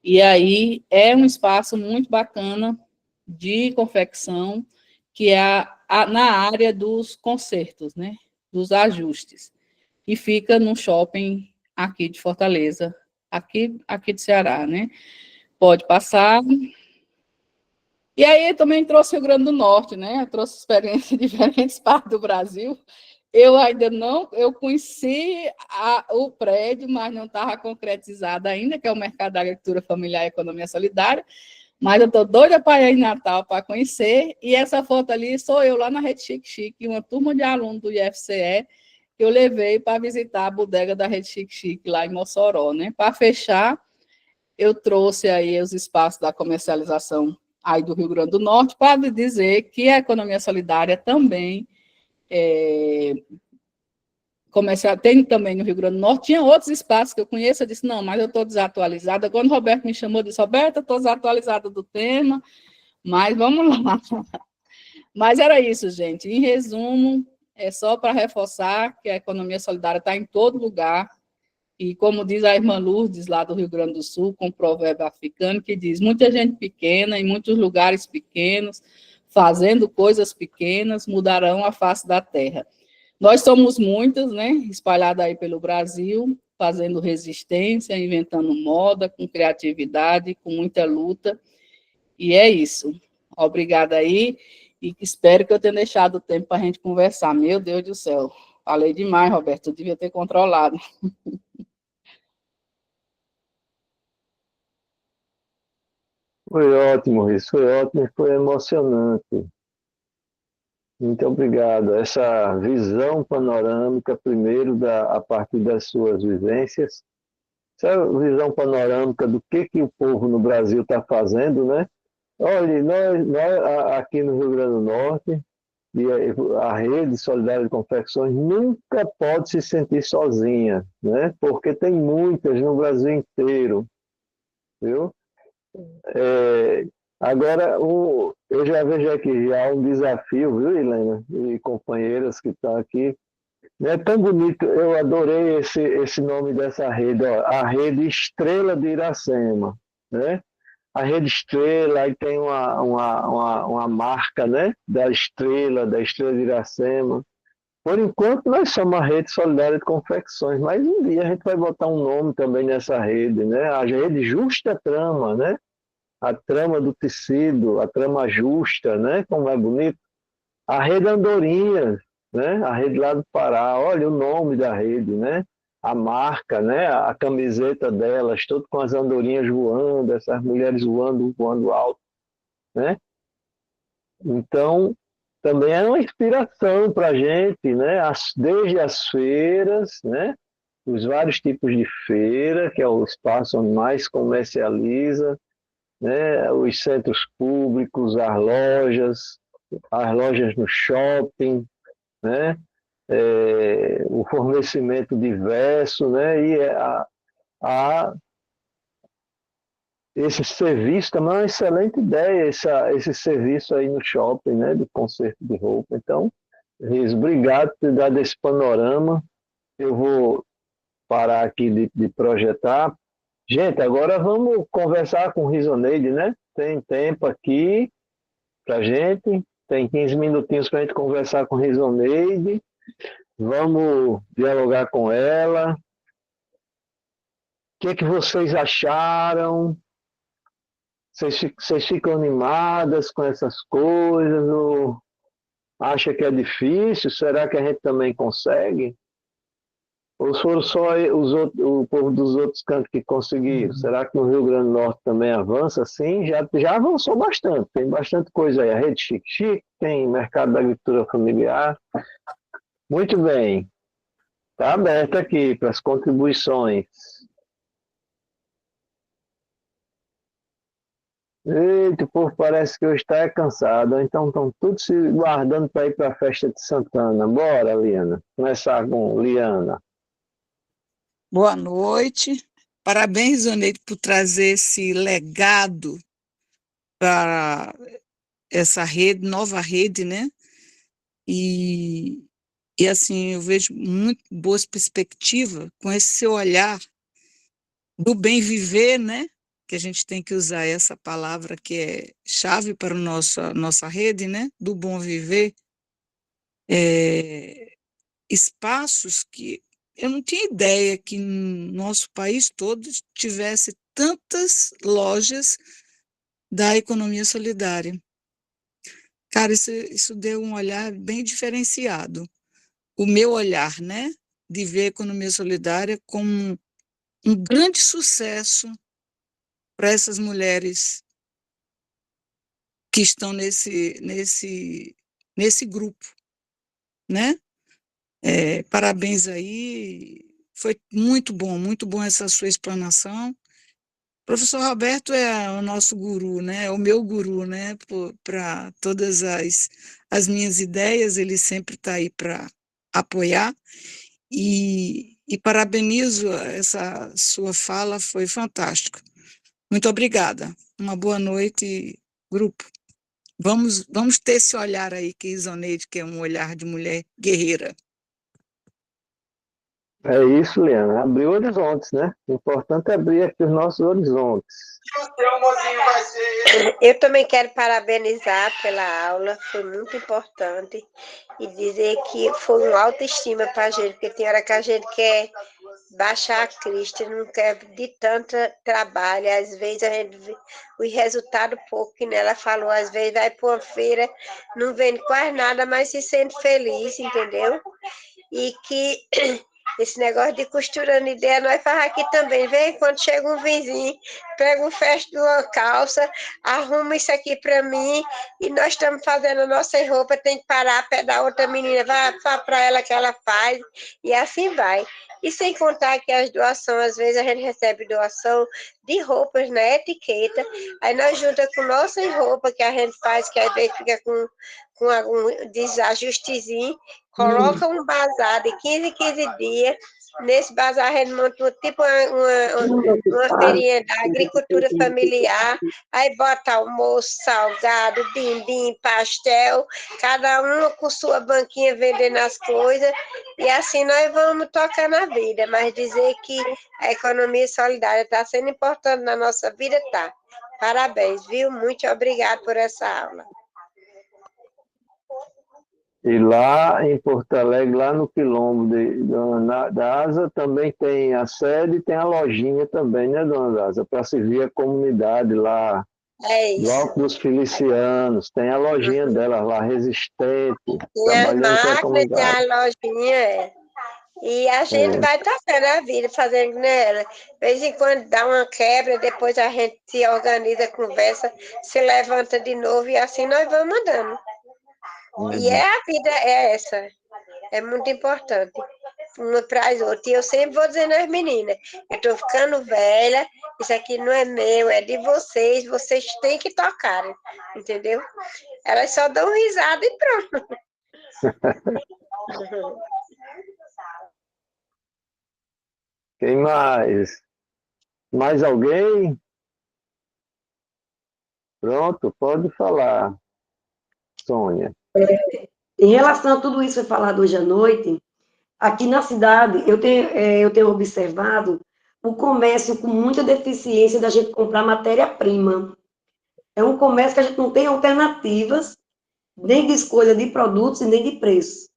e aí é um espaço muito bacana de confecção, que é na área dos concertos, né, dos ajustes, e fica num shopping aqui de Fortaleza, aqui de Ceará, né, pode passar. E aí também trouxe o Rio Grande do Norte, né, eu trouxe experiências em diferentes partes do Brasil. Eu ainda não, eu conheci o prédio, mas não estava concretizado ainda, que é o Mercado da Agricultura Familiar e Economia Solidária, mas eu estou doida para ir em Natal para conhecer, e essa foto ali sou eu lá na Rede Chique Chique, uma turma de alunos do IFCE, que eu levei para visitar a bodega da Rede Chique Chique, lá em Mossoró, né? Para fechar, eu trouxe aí os espaços da comercialização aí do Rio Grande do Norte, para dizer que a economia solidária também tem também no Rio Grande do Norte, tinha outros espaços que eu conheço, eu disse, não, mas eu estou desatualizada. Quando o Roberto me chamou, eu disse, Roberto, eu estou desatualizada do tema, mas vamos lá. Mas era isso, gente. Em resumo, é só para reforçar que a economia solidária está em todo lugar, e como diz a irmã Lourdes, lá do Rio Grande do Sul, com um provérbio africano, que diz, muita gente pequena, em muitos lugares pequenos, fazendo coisas pequenas, mudarão a face da terra. Nós somos muitas, né, espalhadas aí pelo Brasil, fazendo resistência, inventando moda, com criatividade, com muita luta, e é isso. Obrigada aí, e espero que eu tenha deixado o tempo para a gente conversar. Meu Deus do céu, falei demais, Roberto, eu devia ter controlado. Foi ótimo, isso foi ótimo e foi emocionante. Muito obrigado. Essa visão panorâmica, primeiro, a partir das suas vivências, essa visão panorâmica do que o povo no Brasil está fazendo, né? Olha, nós aqui no Rio Grande do Norte, e a Rede Solidária de Confecções nunca pode se sentir sozinha, né? Porque tem muitas no Brasil inteiro, viu? Agora, eu já vejo aqui já um desafio, viu, Helena? E companheiras que estão aqui. É tão bonito, eu adorei esse nome dessa rede, ó, a Rede Estrela de Iracema, né? A Rede Estrela, aí tem uma marca, né? Da Estrela de Iracema. Por enquanto, nós somos a Rede Solidária de Confecções, mas um dia a gente vai botar um nome também nessa rede, né? A Rede Justa Trama, né? A trama do tecido, a trama justa, né? Como é bonito. A Rede Andorinhas, né? A rede lá do Pará, olha o nome da rede, né? A marca, né? A camiseta delas, tudo com as andorinhas voando, essas mulheres voando alto, né? Então, também é uma inspiração para a gente, né? Desde as feiras, né? Os vários tipos de feira, que é o espaço onde mais comercializa, né? Os centros públicos, as lojas no shopping, né? O fornecimento diverso, né? E esse serviço também é uma excelente ideia, esse serviço aí no shopping, né? De conserto de roupa. Então, Riz, obrigado por ter dado esse panorama. Eu vou parar aqui de projetar. Gente, agora vamos conversar com o Risoneide, né? Tem tempo aqui para gente, tem 15 minutinhos para a gente conversar com o Risoneide. Vamos dialogar com ela. O que vocês acharam? Vocês ficam animadas com essas coisas? Ou acham que é difícil? Será que a gente também consegue? Ou foram só o povo dos outros cantos que conseguiram? Será que no Rio Grande do Norte também avança? Sim, já avançou bastante. Tem bastante coisa aí. A Rede Chique Chique, tem Mercado da Agricultura Familiar. Muito bem. Está aberto aqui para as contribuições. Eita, o povo parece que hoje está cansado. Então estão todos se guardando para ir para a festa de Santana. Bora, Liana. Começar com Liana. Boa noite. Parabéns, Zoneide, por trazer esse legado para essa rede, nova rede, né? E assim, eu vejo muito boas perspectivas com esse seu olhar do bem viver, né? Que a gente tem que usar essa palavra que é chave para a nossa rede, né? Do bom viver. Espaços que eu não tinha ideia que no nosso país todo tivesse tantas lojas da economia solidária. Cara, isso deu um olhar bem diferenciado. O meu olhar, né, de ver a economia solidária como um grande sucesso para essas mulheres que estão nesse grupo, né? Parabéns aí, foi muito bom essa sua explanação. O professor Roberto é o nosso guru, né? É o meu guru, né? Para todas as minhas ideias, ele sempre está aí para apoiar. E parabenizo essa sua fala, foi fantástica. Muito obrigada. Uma boa noite, grupo. Vamos ter esse olhar aí que Isoneide, que é um olhar de mulher guerreira. É isso, Liana. Abrir horizontes, né? O importante é abrir aqui os nossos horizontes. Eu também quero parabenizar pela aula, foi muito importante, e dizer que foi uma autoestima para a gente, porque tem hora que a gente quer baixar a Cristo, não quer de tanto trabalho, às vezes a gente vê o resultado pouco, que nela falou, às vezes vai para uma feira, não vende quase nada, mas se sente feliz, entendeu? E que esse negócio de costurando ideia, nós faz aqui também, vem quando chega um vizinho, pega um fecho de uma calça, arruma isso aqui para mim, e nós estamos fazendo a nossa roupa, tem que parar, pegar outra menina, vai para ela que ela faz, e assim vai. E sem contar que as doações, às vezes a gente recebe doação de roupas na etiqueta, aí nós junta com nossa roupa que a gente faz, que às vezes fica com algum desajustezinho, coloca um bazar de 15 em 15 dias, nesse bazar a gente monta tipo uma feirinha da agricultura familiar, aí bota almoço, salgado, din-din, pastel, cada um com sua banquinha vendendo as coisas, e assim nós vamos tocar na vida, mas dizer que a economia solidária está sendo importante na nossa vida, tá. Parabéns, viu? Muito obrigada por essa aula. E lá em Porto Alegre, lá no Quilombo da Asa, também tem a sede e tem a lojinha também, né, dona Asa? Para servir a comunidade lá, do Alto dos Felicianos. Tem a lojinha dela lá, resistente, Tem a trabalhando com a máquina, tem comunidade. a lojinha, E a gente vai tocando a vida, fazendo nela. De vez em quando dá uma quebra, depois a gente se organiza, conversa, se levanta de novo e assim nós vamos andando. E a vida é essa. É muito importante. Uma para as outras. E eu sempre vou dizendo às meninas, eu estou ficando velha, isso aqui não é meu, é de vocês têm que tocar, entendeu? Elas só dão risada e pronto. Quem mais? Mais alguém? Pronto, pode falar, Sônia. Em relação a tudo isso que foi falado hoje à noite, aqui na cidade, eu tenho observado o comércio com muita deficiência da gente comprar matéria-prima. É um comércio que a gente não tem alternativas, nem de escolha de produtos e nem de preço.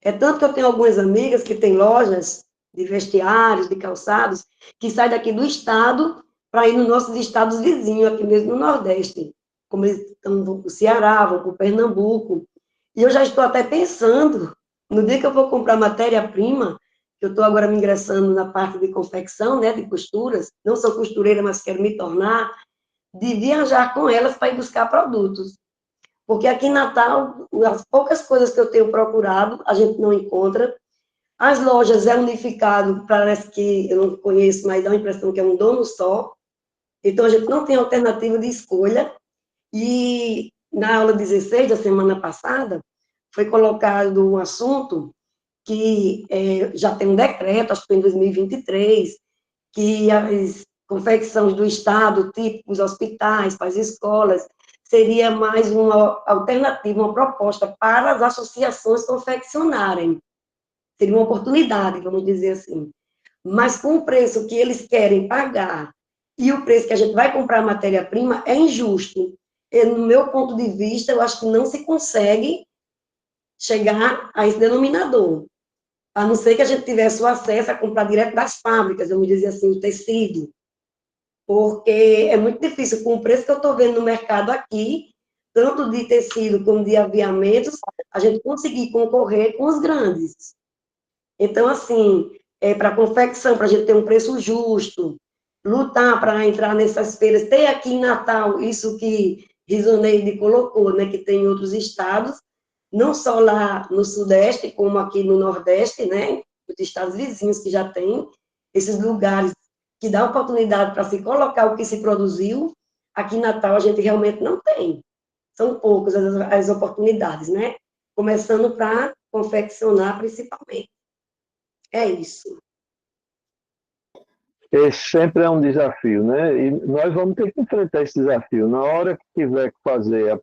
É tanto que eu tenho algumas amigas que têm lojas de vestiários, de calçados, que saem daqui do estado para ir nos nossos estados vizinhos, aqui mesmo no Nordeste. Como eles vão para o Ceará, vão para o Pernambuco. E eu já estou até pensando, no dia que eu vou comprar matéria-prima, que eu estou agora me ingressando na parte de confecção, né, de costuras, não sou costureira, mas quero me tornar, de viajar com elas para ir buscar produtos. Porque aqui em Natal, as poucas coisas que eu tenho procurado, a gente não encontra. As lojas é unificado, parece que eu não conheço, mas dá a impressão que é um dono só. Então, a gente não tem alternativa de escolha. E na aula 16 da semana passada, foi colocado um assunto que já tem um decreto, acho que foi em 2023, que as confecções do Estado, tipo os hospitais, para as escolas, seria mais uma alternativa, uma proposta para as associações confeccionarem. Seria uma oportunidade, vamos dizer assim. Mas com o preço que eles querem pagar e o preço que a gente vai comprar matéria-prima é injusto. E, no meu ponto de vista, eu acho que não se consegue chegar a esse denominador. A não ser que a gente tivesse o acesso a comprar direto das fábricas, vamos dizer assim, o tecido. Porque é muito difícil, com o preço que eu estou vendo no mercado aqui, tanto de tecido como de aviamentos, a gente conseguir concorrer com os grandes. Então, assim, para a confecção, para a gente ter um preço justo, lutar para entrar nessas feiras, ter aqui em Natal isso que Risoneide colocou, né, que tem em outros estados, não só lá no Sudeste, como aqui no Nordeste, né, os estados vizinhos que já tem esses lugares que dá oportunidade para se colocar o que se produziu, aqui em Natal a gente realmente não tem. São poucas as oportunidades, né? Começando para confeccionar principalmente. É isso. Esse sempre é um desafio, né? E nós vamos ter que enfrentar esse desafio. Na hora que tiver que fazer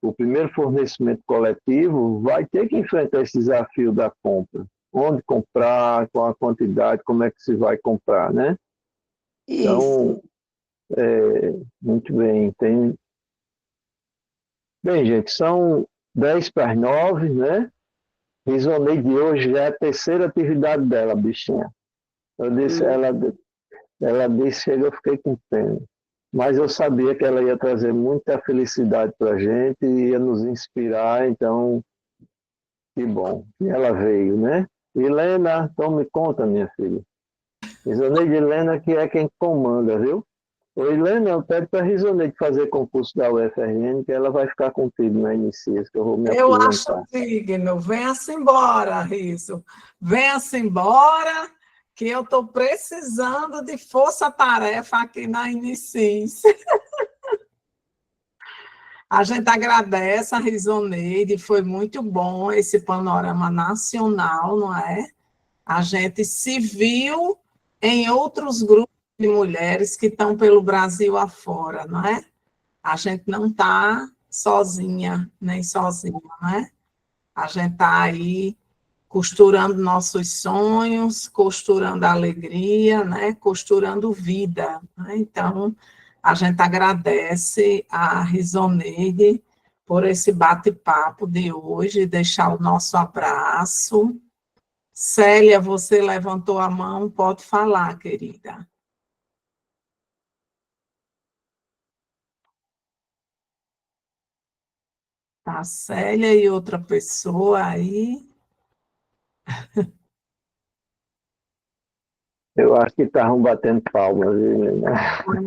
o primeiro fornecimento coletivo, vai ter que enfrentar esse desafio da compra. Onde comprar, qual a quantidade, como é que se vai comprar, né? Então, muito bem. Bem, gente, são 10:50, né? Risoneide de hoje já é a terceira atividade dela, bichinha. Eu disse, ela disse, eu fiquei com pena. Mas eu sabia que ela ia trazer muita felicidade para a gente, ia nos inspirar, então, que bom. E ela veio, né? Helena, então me conta, minha filha. Risoneide Helena, que é quem comanda, viu? Ô, Helena, eu pedi para a Risoneide fazer concurso da UFRN, que ela vai ficar contigo na Inicias, que eu vou me Eu apresentar. acho digno. Venha-se embora, Riso. Venha-se embora, que eu estou precisando de força-tarefa aqui na Inicis. A gente agradece a Risoneide, foi muito bom esse panorama nacional, não é? A gente se viu em outros grupos de mulheres que estão pelo Brasil afora, não é? A gente não está sozinha, nem sozinha, não é? A gente está aí costurando nossos sonhos, costurando alegria, né? Costurando vida, né? Então, a gente agradece a Risoneide por esse bate-papo de hoje, deixar o nosso abraço. Célia, você levantou a mão, pode falar, querida. Tá, Célia e outra pessoa aí. Eu acho que estavam batendo palmas, viu, Helena?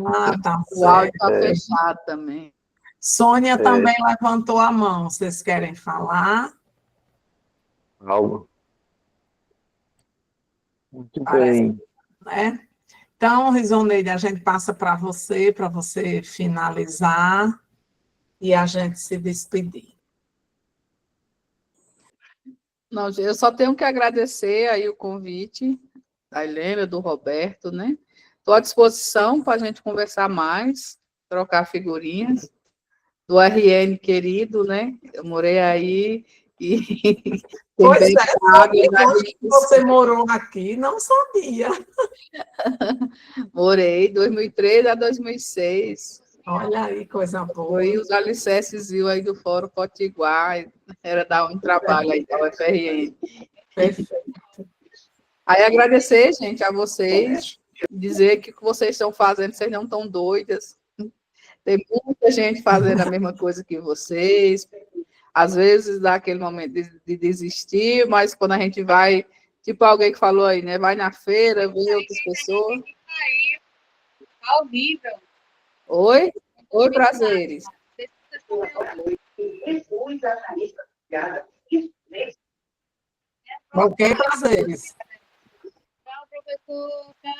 Ah, tá O áudio está certo. fechado também. Sônia também levantou a mão. Vocês querem falar? Palmas. Muito Parece, bem. né? Então, Risoneide, a gente passa para você finalizar e a gente se despedir. Não, eu só tenho que agradecer aí o convite da Helena, do Roberto, né? Estou à disposição para a gente conversar mais, trocar figurinhas. Do RN querido, né? Eu morei aí e... Pois também é, sabe, hoje que você morou aqui, não sabia. morei 2003 a 2006. Olha aí, coisa boa. Foi os alicerces aí do Fórum Potiguar, era dar um trabalho aí da UFRN. Perfeito. Aí agradecer, gente, a vocês, dizer que o que vocês estão fazendo, vocês não estão doidas. Tem muita gente fazendo a mesma coisa que vocês. Às vezes dá aquele momento de desistir, mas quando a gente vai, tipo alguém que falou aí, né? Vai na feira, vê outras pessoas. Ao vivo. Oi? Oi, prazeres. Ok, prazeres. Tchau, professor. Tchau,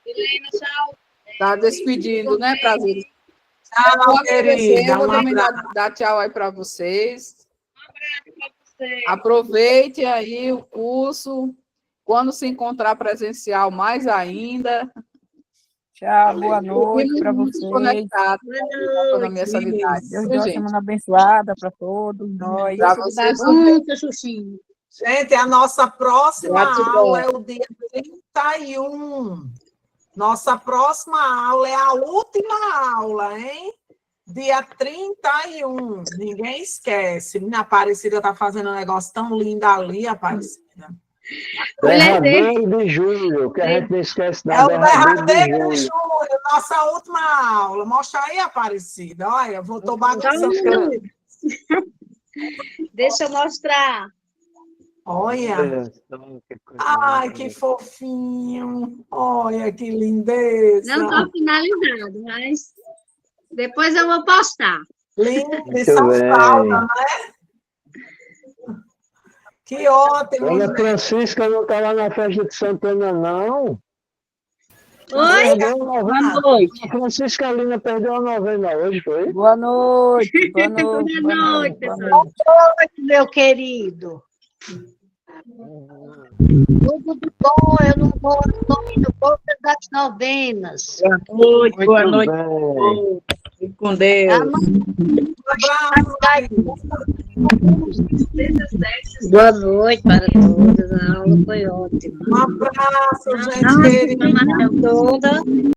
Helena. Tchau. Tá despedindo, né, prazeres? Tchau, querida. Vou Um também abraço. dar tchau aí para vocês. Um abraço para você. Aproveite aí o curso. Quando se encontrar presencial, mais ainda. Tchau, boa noite para vocês. Conectado com a minha sanidade. Deus dê uma semana abençoada para todos nós. Para vocês Muito, Xuxinho. Gente, a nossa próxima Gratidão. aula é o dia 31. Nossa próxima aula é a última aula, hein? Dia 31. Ninguém esquece. Minha Aparecida está fazendo um negócio tão lindo ali, Aparecida. Derradeiro de julho, que a gente não esquece É o nada. derradeiro de julho, nossa última aula. Mostra aí, Aparecida. Olha, estou bagunçando. Deixa eu mostrar. Olha. Ai, que fofinho. Olha, que lindeza. Não está finalizado, mas depois eu vou postar. Lindo, Muito São bem. Paulo, né? Que ótimo. Olha, Francisca não está lá na festa de Santana, não. Oi? Boa noite. A Francisca Lina perdeu a novena hoje, foi? Boa noite. Boa noite. Boa noite, pessoal. Boa noite, meu querido. Tudo bom, eu não vou, estou indo pouco das novenas. Boa noite. Boa Muito noite. bem. Fique com Deus. Boa noite para todos, a aula foi ótima. Um abraço, gente querida. Toda.